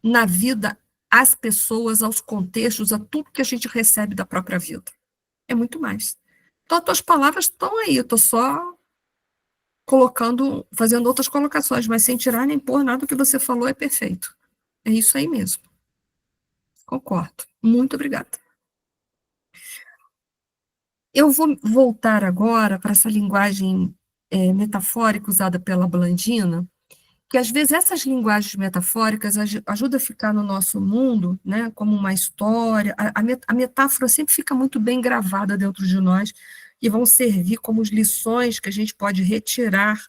na vida às pessoas, aos contextos, a tudo que a gente recebe da própria vida? É muito mais. Então, as tuas palavras estão aí, eu estou só colocando, fazendo outras colocações, mas sem tirar nem pôr nada que você falou é perfeito. É isso aí mesmo. Concordo. Muito obrigada. Eu vou voltar agora para essa linguagem metafórica usada pela Blandina, que às vezes essas linguagens metafóricas ajudam a ficar no nosso mundo, né, como uma história. A metáfora sempre fica muito bem gravada dentro de nós e vão servir como lições que a gente pode retirar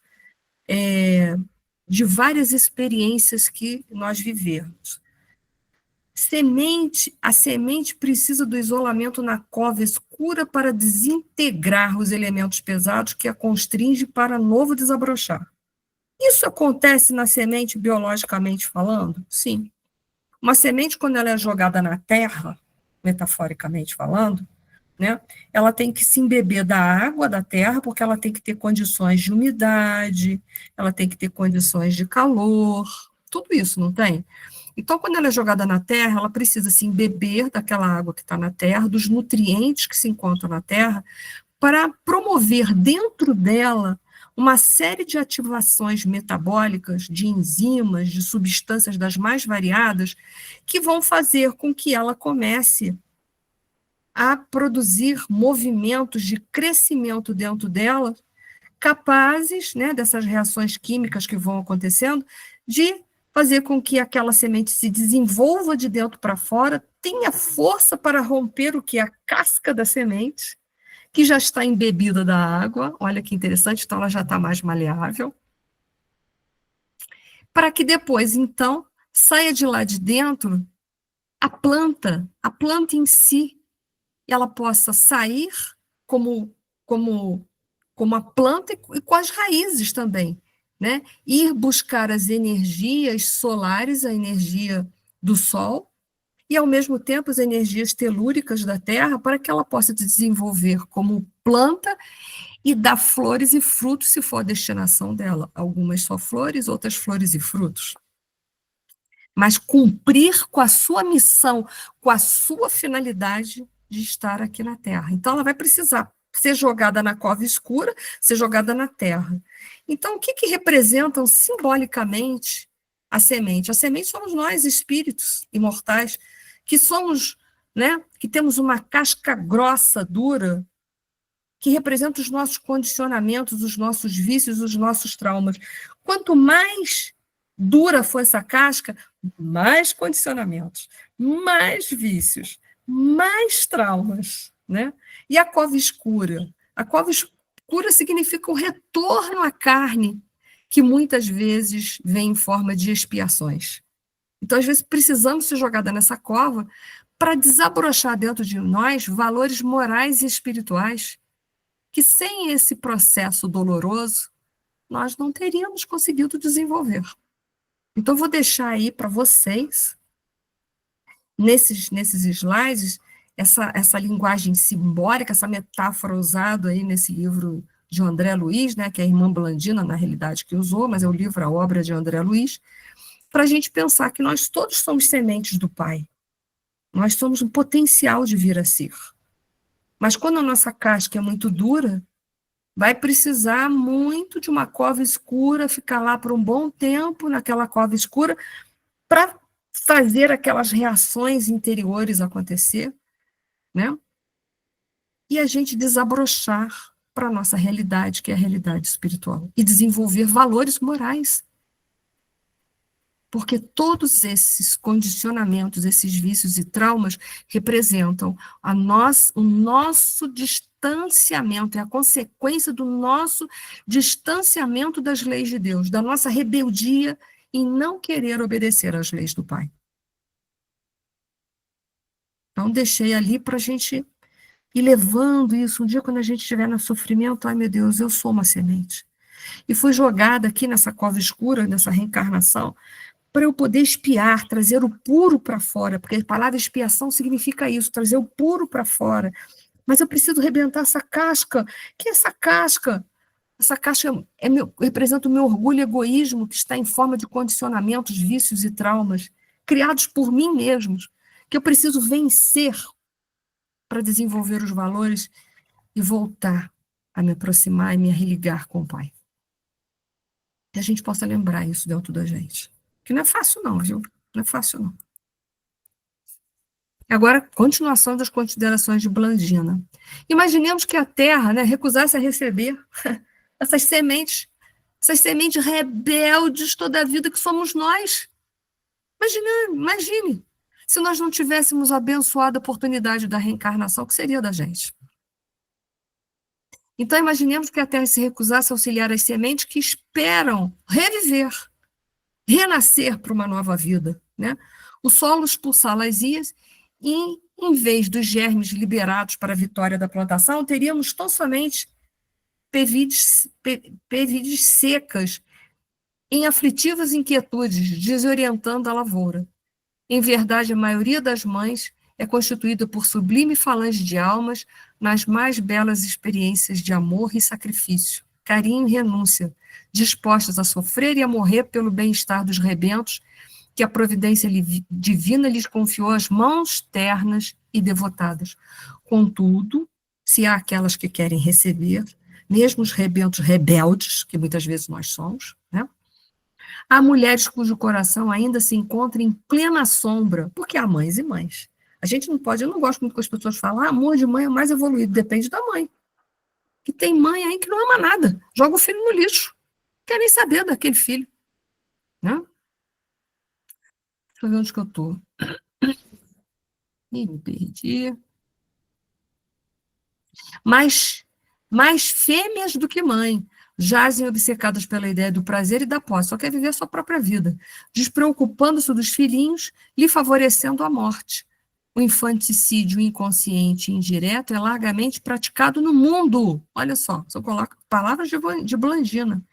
de várias experiências que nós vivemos. A semente precisa do isolamento na cova escura para desintegrar os elementos pesados que a constringe para novo desabrochar. Isso acontece na semente biologicamente falando? Sim. Uma semente, quando ela é jogada na terra, metaforicamente falando, né, ela tem que se embeber da água da terra, porque ela tem que ter condições de umidade, ela tem que ter condições de calor, tudo isso, não tem? Então, quando ela é jogada na terra, ela precisa se embeber daquela água que está na terra, dos nutrientes que se encontram na terra, para promover dentro dela uma série de ativações metabólicas, de enzimas, de substâncias das mais variadas, que vão fazer com que ela comece a produzir movimentos de crescimento dentro dela, capazes, né, dessas reações químicas que vão acontecendo, de fazer com que aquela semente se desenvolva de dentro para fora, tenha força para romper o que é a casca da semente, que já está embebida da água, olha que interessante, então ela já está mais maleável, para que depois, então, saia de lá de dentro a planta em si, ela possa sair como, como, como a planta e com as raízes também, né? Ir buscar as energias solares, a energia do sol, e, ao mesmo tempo, as energias telúricas da terra, para que ela possa se desenvolver como planta e dar flores e frutos, se for a destinação dela. Algumas só flores, outras flores e frutos. Mas cumprir com a sua missão, com a sua finalidade de estar aqui na Terra. Então, ela vai precisar ser jogada na cova escura, ser jogada na terra. Então, o que representam simbolicamente a semente? A semente somos nós, espíritos imortais, que somos, né, que temos uma casca grossa, dura, que representa os nossos condicionamentos, os nossos vícios, os nossos traumas. Quanto mais dura for essa casca, mais condicionamentos, mais vícios, mais traumas, né? E a cova escura? A cova escura significa o retorno à carne, que muitas vezes vem em forma de expiações. Então, às vezes, precisamos ser jogada nessa cova para desabrochar dentro de nós valores morais e espirituais que, sem esse processo doloroso, nós não teríamos conseguido desenvolver. Então, vou deixar aí para vocês, nesses slides, essa linguagem simbólica, essa metáfora usada aí nesse livro de André Luiz, né, que é a irmã Blandina, na realidade, que usou, mas é o livro, a obra de André Luiz, para a gente pensar que nós todos somos sementes do Pai. Nós somos um potencial de vir a ser. Mas quando a nossa casca é muito dura, vai precisar muito de uma cova escura, ficar lá por um bom tempo naquela cova escura, para fazer aquelas reações interiores acontecer, né? E a gente desabrochar para a nossa realidade, que é a realidade espiritual, e desenvolver valores morais. Porque todos esses condicionamentos, esses vícios e traumas representam o nosso distanciamento, é a consequência do nosso distanciamento das leis de Deus, da nossa rebeldia em não querer obedecer às leis do Pai. Então, deixei ali para a gente ir levando isso. Um dia, quando a gente estiver no sofrimento, ai meu Deus, eu sou uma semente. E fui jogada aqui nessa cova escura, nessa reencarnação, para eu poder expiar, trazer o puro para fora, porque a palavra expiação significa isso, trazer o puro para fora. Mas eu preciso rebentar essa casca. Que é essa casca? Essa casca representa o meu orgulho e egoísmo, que está em forma de condicionamentos, vícios e traumas, criados por mim mesmos, que eu preciso vencer para desenvolver os valores e voltar a me aproximar e me religar com o Pai. Que a gente possa lembrar isso dentro da gente. Que não é fácil não, viu? Não é fácil não. Agora, continuação das considerações de Blandina. Imaginemos que a Terra, né, recusasse a receber essas sementes rebeldes toda a vida que somos nós. Imagine, se nós não tivéssemos abençoado a oportunidade da reencarnação, o que seria da gente? Então, imaginemos que a Terra se recusasse a auxiliar as sementes que esperam reviver, renascer para uma nova vida, né? O solo expulsar lasias e, em vez dos germes liberados para a vitória da plantação, teríamos tão somente pevides secas em aflitivas inquietudes, desorientando a lavoura. Em verdade, a maioria das mães é constituída por sublime falange de almas nas mais belas experiências de amor e sacrifício, carinho e renúncia, dispostas a sofrer e a morrer pelo bem-estar dos rebentos que a providência divina lhes confiou às mãos ternas e devotadas. Contudo, se há aquelas que querem receber, mesmo os rebentos rebeldes, que muitas vezes nós somos, né? Há mulheres cujo coração ainda se encontra em plena sombra, porque há mães e mães. A gente não pode, eu não gosto muito que as pessoas falam, amor de mãe é mais evoluído, depende da mãe. Que tem mãe aí que não ama nada, joga o filho no lixo, não quer nem saber daquele filho, né? Deixa eu ver onde que eu estou. Me perdi. Mais fêmeas do que mãe, jazem obcecadas pela ideia do prazer e da posse, só quer viver a sua própria vida, despreocupando-se dos filhinhos, lhe favorecendo a morte. O infanticídio inconsciente e indireto é largamente praticado no mundo. Olha só coloca palavras de Blandina.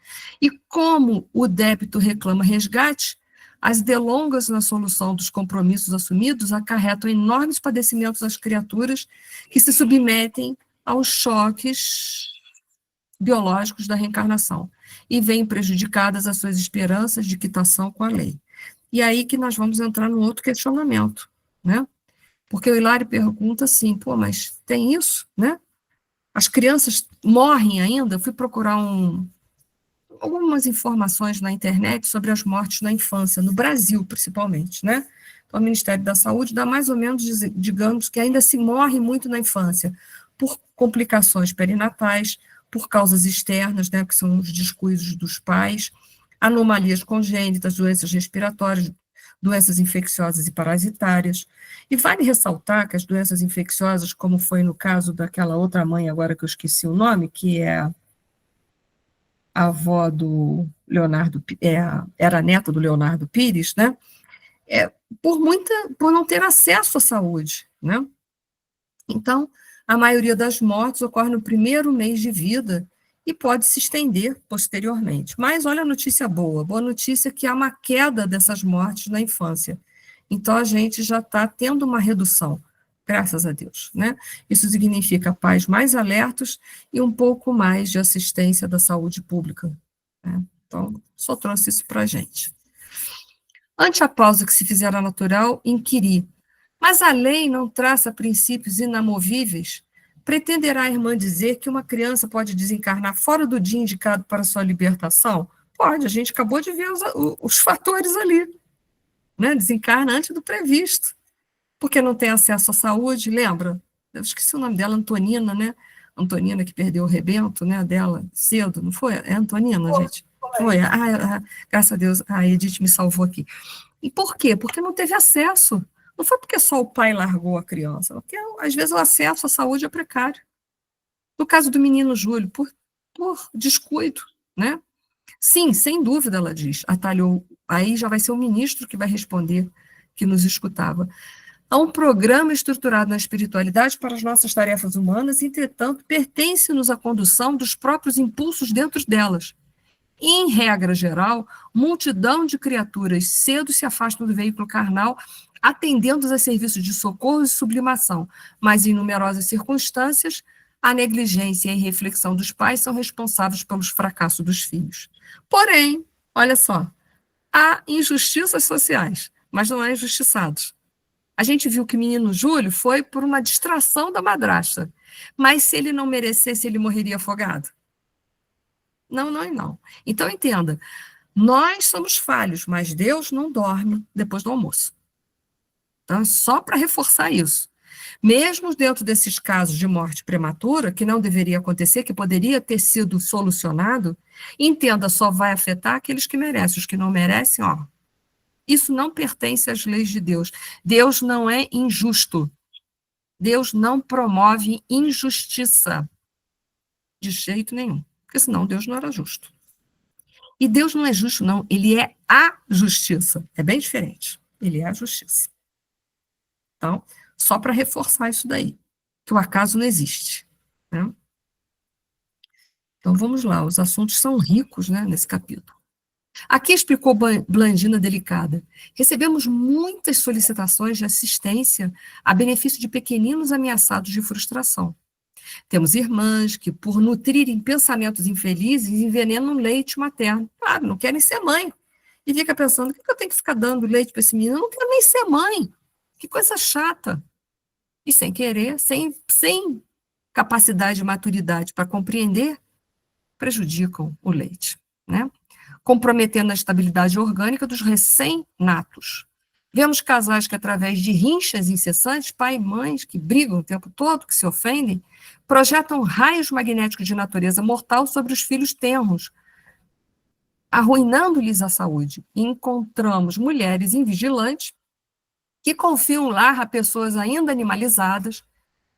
E como o débito reclama resgate, as delongas na solução dos compromissos assumidos acarretam enormes padecimentos às criaturas que se submetem aos choques biológicos da reencarnação e veem prejudicadas as suas esperanças de quitação com a lei. E aí que nós vamos entrar num outro questionamento, né? Porque o Hilário pergunta assim, pô, mas tem isso, né? As crianças morrem ainda? Eu fui procurar algumas informações na internet sobre as mortes na infância, no Brasil, principalmente, né? Então, o Ministério da Saúde dá mais ou menos, digamos, que ainda se morre muito na infância, por complicações perinatais, por causas externas, né, que são os descuidos dos pais, anomalias congênitas, doenças respiratórias, doenças infecciosas e parasitárias. E vale ressaltar que as doenças infecciosas, como foi no caso daquela outra mãe, agora que eu esqueci o nome, que é a avó do Leonardo, era a neta do Leonardo Pires, né? Por não ter acesso à saúde, né? Então, a maioria das mortes ocorre no primeiro mês de vida e pode se estender posteriormente. Mas olha a notícia boa notícia é que há uma queda dessas mortes na infância. Então, a gente já está tendo uma redução, graças a Deus, né? Isso significa pais mais alertos e um pouco mais de assistência da saúde pública, né? Então, só trouxe isso para a gente. Ante a pausa que se fizera natural, inquiri, mas a lei não traça princípios inamovíveis? Pretenderá a irmã dizer que uma criança pode desencarnar fora do dia indicado para sua libertação? Pode, a gente acabou de ver os fatores ali, né? Desencarna antes do previsto, porque não tem acesso à saúde, lembra? Eu esqueci o nome dela, Antonina, né? Antonina que perdeu o rebento, né, dela cedo, não foi? É Antonina, gente? Foi. Graças a Deus, a Edith me salvou aqui. E por quê? Porque não teve acesso. Não foi porque só o pai largou a criança, porque às vezes o acesso à saúde é precário. No caso do menino Júlio, por descuido, né? Sim, sem dúvida, ela diz, atalhou. Aí já vai ser o ministro que vai responder, que nos escutava. Há um programa estruturado na espiritualidade para as nossas tarefas humanas, entretanto, pertence-nos à condução dos próprios impulsos dentro delas. Em regra geral, multidão de criaturas cedo se afastam do veículo carnal, atendendo a serviços de socorro e sublimação, mas em numerosas circunstâncias, a negligência e a irreflexão dos pais são responsáveis pelos fracassos dos filhos. Porém, olha só, há injustiças sociais, mas não há injustiçados. A gente viu que o menino Júlio foi por uma distração da madrasta, mas se ele não merecesse, ele morreria afogado? Não, não e não. Então, entenda, nós somos falhos, mas Deus não dorme depois do almoço. Então, só para reforçar isso. Mesmo dentro desses casos de morte prematura, que não deveria acontecer, que poderia ter sido solucionado, entenda, só vai afetar aqueles que merecem. Os que não merecem, ó, isso não pertence às leis de Deus. Deus não é injusto. Deus não promove injustiça. De jeito nenhum. Porque senão Deus não era justo. E Deus não é justo, não. Ele é a justiça. É bem diferente. Ele é a justiça. Então, só para reforçar isso daí, que o acaso não existe, né? Então, vamos lá. Os assuntos são ricos, né, nesse capítulo. Aqui explicou Blandina Delicada. Recebemos muitas solicitações de assistência a benefício de pequeninos ameaçados de frustração. Temos irmãs que, por nutrirem pensamentos infelizes, envenenam leite materno. Claro, não querem ser mãe. E fica pensando, por que eu tenho que ficar dando leite para esse menino? Eu não quero nem ser mãe. Que coisa chata. E sem querer, sem capacidade de maturidade para compreender, prejudicam o leite, né? Comprometendo a estabilidade orgânica dos recém-natos. Vemos casais que, através de rinchas incessantes, pai e mães que brigam o tempo todo, que se ofendem, projetam raios magnéticos de natureza mortal sobre os filhos tenros, arruinando-lhes a saúde. E encontramos mulheres invigilantes que confiam o lar a pessoas ainda animalizadas,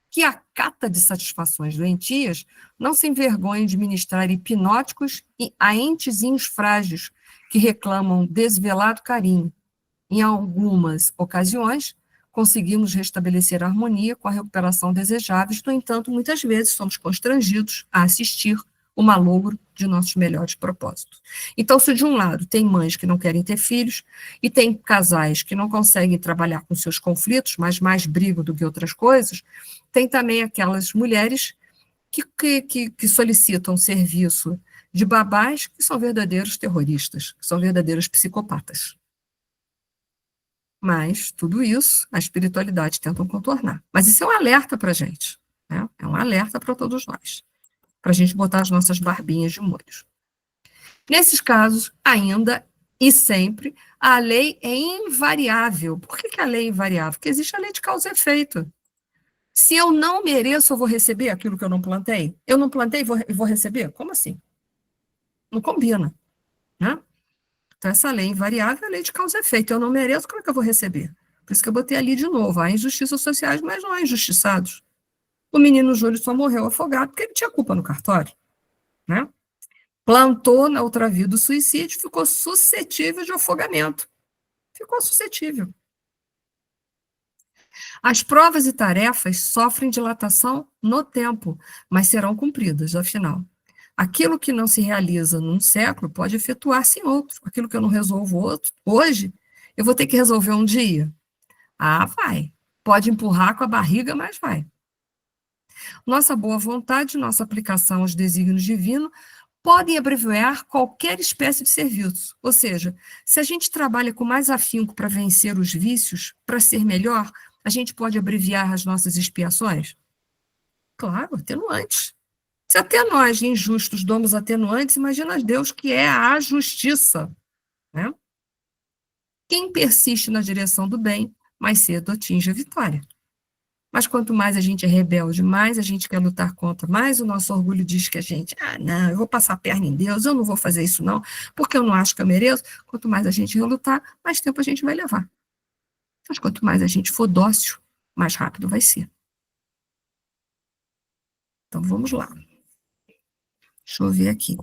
que a cata de satisfações doentias não se envergonham de ministrar hipnóticos a entezinhos frágeis que reclamam desvelado carinho. Em algumas ocasiões, conseguimos restabelecer a harmonia com a recuperação desejável, no entanto, muitas vezes somos constrangidos a assistir o malogro de nossos melhores propósitos. Então, se de um lado tem mães que não querem ter filhos, e tem casais que não conseguem trabalhar com seus conflitos, mas mais brigam do que outras coisas, tem também aquelas mulheres que solicitam serviço de babás que são verdadeiros terroristas, que são verdadeiros psicopatas. Mas tudo isso a espiritualidade tenta contornar. Mas isso é um alerta para a gente, né? É um alerta para todos nós, para a gente botar as nossas barbinhas de molhos. Nesses casos, ainda e sempre, a lei é invariável. Por que a lei é invariável? Porque existe a lei de causa e efeito. Se eu não mereço, eu vou receber aquilo que eu não plantei? Eu não plantei e vou receber? Como assim? Não combina, né? Então, essa lei invariável é a lei de causa e efeito. Eu não mereço, como é que eu vou receber? Por isso que eu botei ali de novo. Há injustiças sociais, mas não há injustiçados. O menino Júlio só morreu afogado porque ele tinha culpa no cartório, né? Plantou na outra vida o suicídio, ficou suscetível de afogamento. Ficou suscetível. As provas e tarefas sofrem dilatação no tempo, mas serão cumpridas, afinal. Aquilo que não se realiza num século pode efetuar-se em outro. Aquilo que eu não resolvo hoje, eu vou ter que resolver um dia. Ah, vai. Pode empurrar com a barriga, mas vai. Nossa boa vontade, nossa aplicação aos desígnios divinos podem abreviar qualquer espécie de serviço. Ou seja, se a gente trabalha com mais afinco para vencer os vícios, para ser melhor, a gente pode abreviar as nossas expiações? Claro, atenuantes. Se até nós, injustos, damos atenuantes, imagina Deus que é a justiça, né? Quem persiste na direção do bem, mais cedo atinge a vitória. Mas quanto mais a gente é rebelde, mais a gente quer lutar contra, mais o nosso orgulho diz que a gente, não, eu vou passar a perna em Deus, eu não vou fazer isso não, porque eu não acho que eu mereço. Quanto mais a gente relutar, mais tempo a gente vai levar. Mas quanto mais a gente for dócil, mais rápido vai ser. Então vamos lá. Deixa eu ver aqui.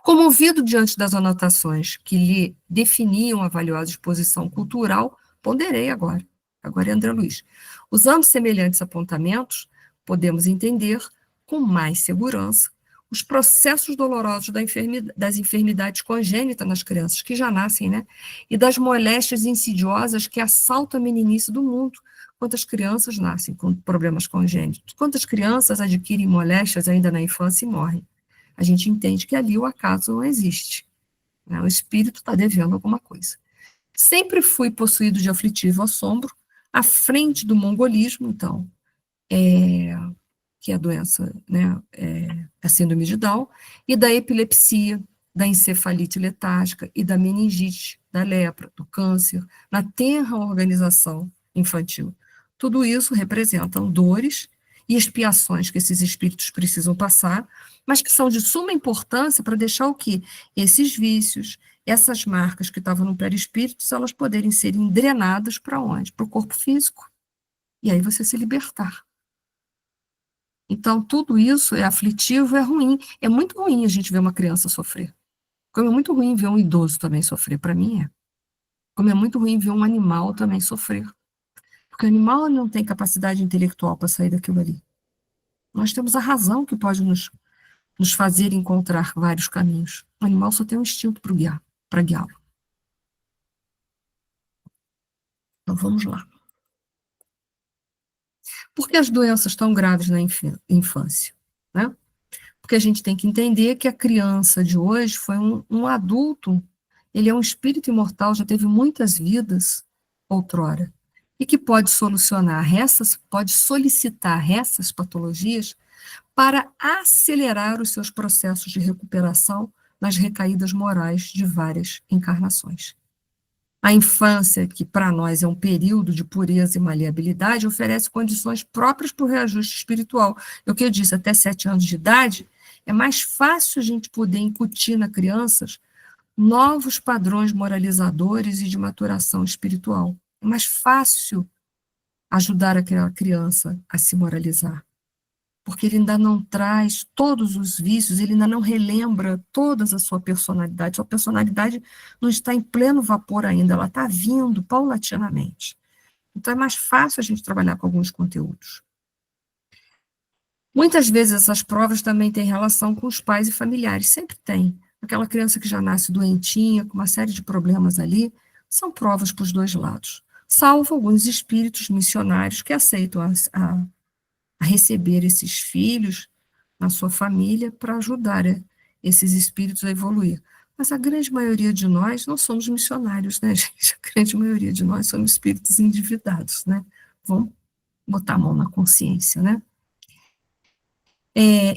Comovido diante das anotações que lhe definiam a valiosa exposição cultural, ponderei agora é André Luiz. Usando semelhantes apontamentos, podemos entender com mais segurança os processos dolorosos das enfermidades congênitas nas crianças, que já nascem, né? E das moléstias insidiosas que assaltam a meninice do mundo. Quantas crianças nascem com problemas congênitos? Quantas crianças adquirem moléstias ainda na infância e morrem? A gente entende que ali o acaso não existe, né? O espírito está devendo alguma coisa. Sempre fui possuído de aflitivo assombro, à frente do mongolismo, então, que é a doença, né, a síndrome de Down, e da epilepsia, da encefalite letárgica e da meningite, da lepra, do câncer, na tenra organização infantil. Tudo isso representam dores e expiações que esses espíritos precisam passar, mas que são de suma importância para deixar o quê? Esses vícios, essas marcas que estavam no perispírito, elas poderem serem drenadas para onde? Para o corpo físico. E aí você se libertar. Então, tudo isso é aflitivo, é ruim. É muito ruim a gente ver uma criança sofrer. Como é muito ruim ver um idoso também sofrer, para mim é. Como é muito ruim ver um animal também sofrer. Porque o animal não tem capacidade intelectual para sair daquilo ali. Nós temos a razão que pode nos fazer encontrar vários caminhos. O animal só tem um instinto para guiá-lo. Então, vamos lá. Por que as doenças estão graves na infância? Né? Porque a gente tem que entender que a criança de hoje foi um adulto, ele é um espírito imortal, já teve muitas vidas outrora, e que pode solicitar essas patologias para acelerar os seus processos de recuperação nas recaídas morais de várias encarnações. A infância, que para nós é um período de pureza e maleabilidade, oferece condições próprias para o reajuste espiritual. É o que eu disse, até 7 anos de idade, é mais fácil a gente poder incutir na crianças novos padrões moralizadores e de maturação espiritual. É mais fácil ajudar aquela criança a se moralizar, porque ele ainda não traz todos os vícios, ele ainda não relembra toda a sua personalidade. Sua personalidade não está em pleno vapor ainda, ela está vindo paulatinamente. Então é mais fácil a gente trabalhar com alguns conteúdos. Muitas vezes essas provas também têm relação com os pais e familiares, sempre tem. Aquela criança que já nasce doentinha, com uma série de problemas ali, são provas para os dois lados. Salvo alguns espíritos missionários que aceitam a receber esses filhos na sua família para ajudar esses espíritos a evoluir. Mas a grande maioria de nós não somos missionários, né, gente? A grande maioria de nós somos espíritos endividados, né? Vamos botar a mão na consciência, né?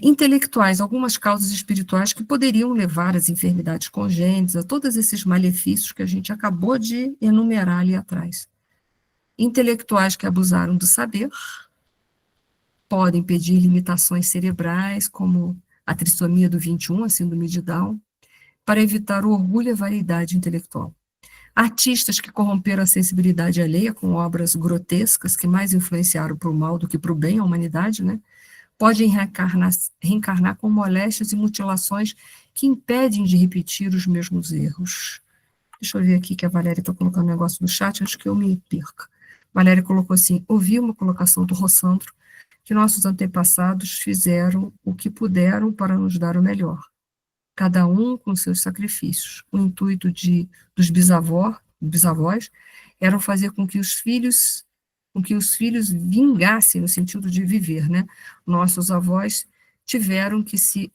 Intelectuais, algumas causas espirituais que poderiam levar às enfermidades congênitas, a todos esses malefícios que a gente acabou de enumerar ali atrás. Intelectuais que abusaram do saber, podem pedir limitações cerebrais, como a trissomia do 21, a síndrome de Down, para evitar o orgulho e a vaidade intelectual. Artistas que corromperam a sensibilidade alheia com obras grotescas que mais influenciaram para o mal do que para o bem a humanidade, né? Podem reencarnar com moléstias e mutilações que impedem de repetir os mesmos erros. Deixa eu ver aqui que a Valéria está colocando um negócio no chat, antes que eu me perca. Valéria colocou assim, ouvi uma colocação do Rossandro, que nossos antepassados fizeram o que puderam para nos dar o melhor, cada um com seus sacrifícios. O intuito dos bisavós era fazer com que os filhos vingassem, no sentido de viver, né? Nossos avós tiveram que se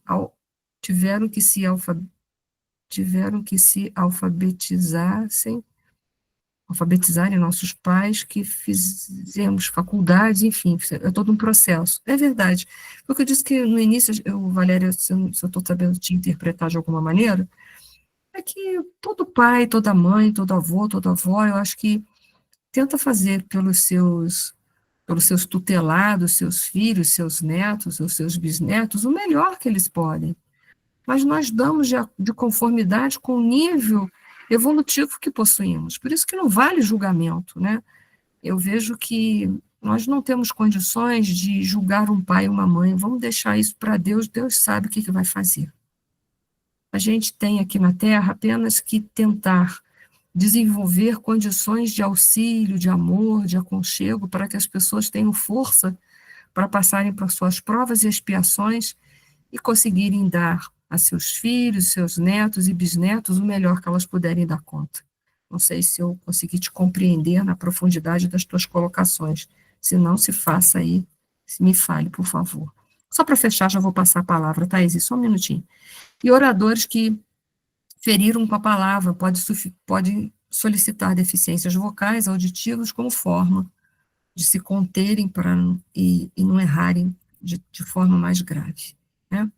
alfabetizarem nossos pais, que fizemos faculdades, enfim, é todo um processo. É verdade. Porque eu disse que no início, Valéria, se eu estou sabendo te interpretar de alguma maneira, é que todo pai, toda mãe, todo avô, toda avó, eu acho que tenta fazer pelos seus tutelados, seus filhos, seus netos, ou seus bisnetos, o melhor que eles podem. Mas nós damos de conformidade com o nível evolutivo que possuímos. Por isso que não vale julgamento, né? Eu vejo que nós não temos condições de julgar um pai e uma mãe. Vamos deixar isso para Deus, Deus sabe o que vai fazer. A gente tem aqui na Terra apenas que tentar desenvolver condições de auxílio, de amor, de aconchego, para que as pessoas tenham força para passarem por suas provas e expiações e conseguirem dar a seus filhos, seus netos e bisnetos o melhor que elas puderem dar conta. Não sei se eu consegui te compreender na profundidade das tuas colocações. Se não, se faça aí, se me fale, por favor. Só para fechar, já vou passar a palavra, Thaís, só um minutinho. E oradores que feriram com a palavra, pode solicitar deficiências vocais, auditivas, como forma de se conterem e não errarem de forma mais grave, né?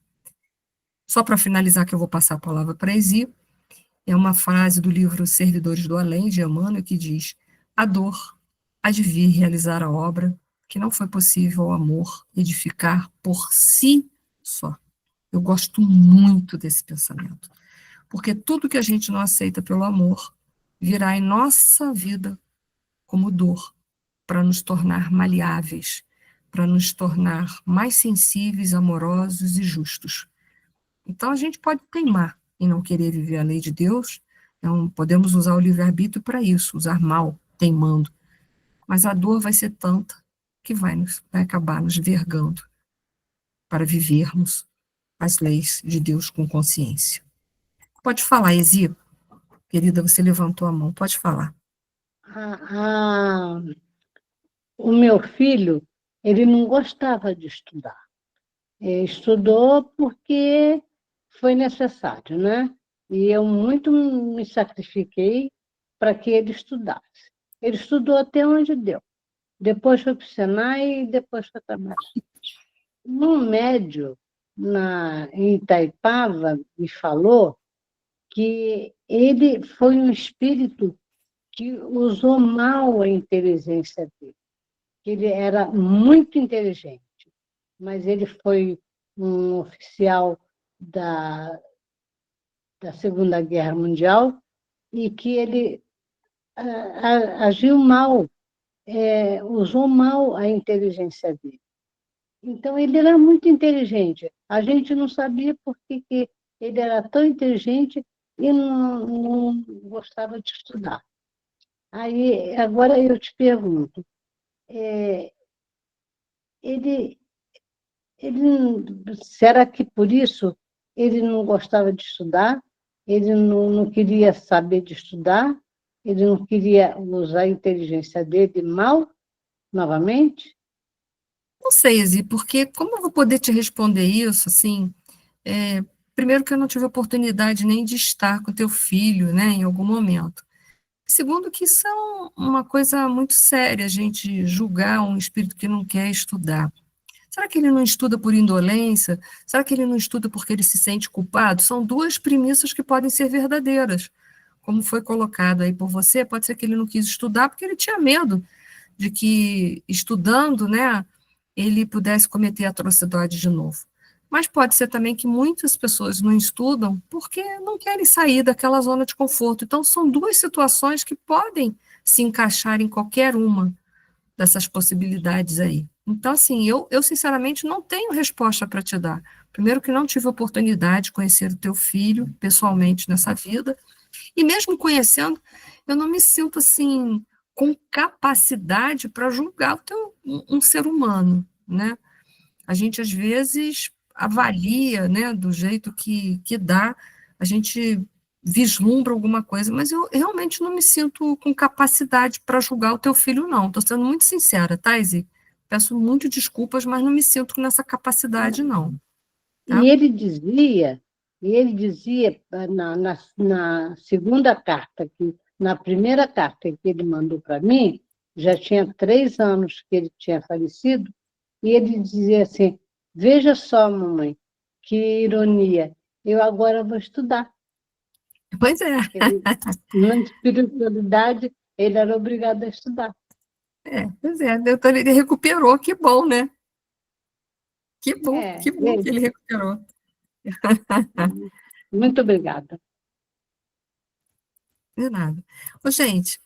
Só para finalizar, que eu vou passar a palavra para a Esi, é uma frase do livro Servidores do Além, de Emmanuel, que diz: a dor há de vir realizar a obra que não foi possível ao amor edificar por si só. Eu gosto muito desse pensamento, porque tudo que a gente não aceita pelo amor virá em nossa vida como dor, para nos tornar maleáveis, para nos tornar mais sensíveis, amorosos e justos. Então, a gente pode teimar em não querer viver a lei de Deus, então, podemos usar o livre-arbítrio para isso, usar mal, teimando, mas a dor vai ser tanta que vai acabar nos vergando para vivermos as leis de Deus com consciência. Pode falar, Esi. Querida, você levantou a mão, pode falar. O meu filho, ele não gostava de estudar. Ele estudou porque foi necessário, né? E eu muito me sacrifiquei para que ele estudasse. Ele estudou até onde deu. Depois foi para o Senai e depois foi trabalhar. Um médium em Itaipava me falou que ele foi um espírito que usou mal a inteligência dele, que ele era muito inteligente, mas ele foi um oficial da Segunda Guerra Mundial e que ele agiu mal, usou mal a inteligência dele. Então, ele era muito inteligente. A gente não sabia por que ele era tão inteligente e não gostava de estudar. Aí, agora eu te pergunto, ele, será que por isso ele não gostava de estudar? Ele não queria saber de estudar? Ele não queria usar a inteligência dele mal, novamente? Não sei, Zi, porque como eu vou poder te responder isso, assim, primeiro que eu não tive oportunidade nem de estar com teu filho, né, em algum momento. Segundo que isso é uma coisa muito séria, a gente julgar um espírito que não quer estudar. Será que ele não estuda por indolência? Será que ele não estuda porque ele se sente culpado? São duas premissas que podem ser verdadeiras. Como foi colocado aí por você, pode ser que ele não quis estudar porque ele tinha medo de que, estudando, né, ele pudesse cometer atrocidade de novo. Mas pode ser também que muitas pessoas não estudam porque não querem sair daquela zona de conforto. Então, são duas situações que podem se encaixar em qualquer uma dessas possibilidades aí. Então, assim, eu sinceramente não tenho resposta para te dar. Primeiro que não tive oportunidade de conhecer o teu filho pessoalmente nessa vida, e mesmo conhecendo, eu não me sinto, assim, com capacidade para julgar um ser humano, né? A gente, às vezes, avalia, né, do jeito que dá, a gente vislumbra alguma coisa, mas eu realmente não me sinto com capacidade para julgar o teu filho, não. Estou sendo muito sincera, tá, Izzy? Peço muito desculpas, mas não me sinto nessa capacidade, não. Tá? E ele dizia na segunda carta, na primeira carta que ele mandou para mim, já tinha 3 anos que ele tinha falecido, e ele dizia assim: veja só, mamãe, que ironia, eu agora vou estudar. Pois é, Na espiritualidade, ele era obrigado a estudar. pois é. Então ele recuperou, que bom, né? É, Que bom que ele recuperou. muito obrigada. De nada. Ô, gente,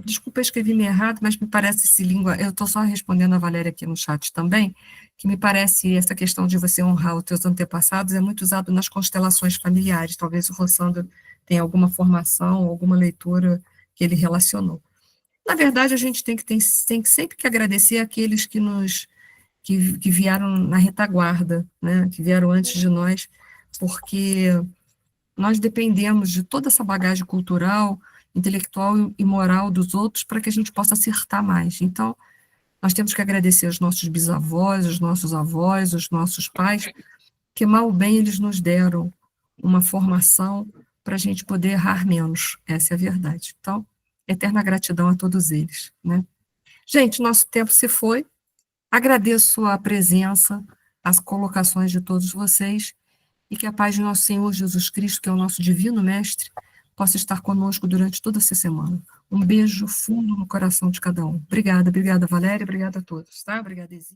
desculpa, eu escrevi meio errado, mas me parece esse língua. Eu estou só respondendo a Valéria aqui no chat também, que me parece essa questão de você honrar os teus antepassados é muito usado nas constelações familiares. Talvez o Rossandro tenha alguma formação, alguma leitura que ele relacionou. Na verdade, a gente tem que sempre que agradecer aqueles que vieram na retaguarda, né, que vieram antes de nós, porque nós dependemos de toda essa bagagem cultural, intelectual e moral dos outros para que a gente possa acertar mais. Então, nós temos que agradecer aos nossos bisavós, aos nossos avós, aos nossos pais, que mal ou bem eles nos deram uma formação para a gente poder errar menos. Essa é a verdade. Então, eterna gratidão a todos eles, né? Gente, nosso tempo se foi. Agradeço a presença, as colocações de todos vocês, e que a paz de nosso Senhor Jesus Cristo, que é o nosso divino mestre, possa estar conosco durante toda essa semana. Um beijo fundo no coração de cada um. Obrigada, Valéria, obrigada a todos, tá? Obrigada, Exi.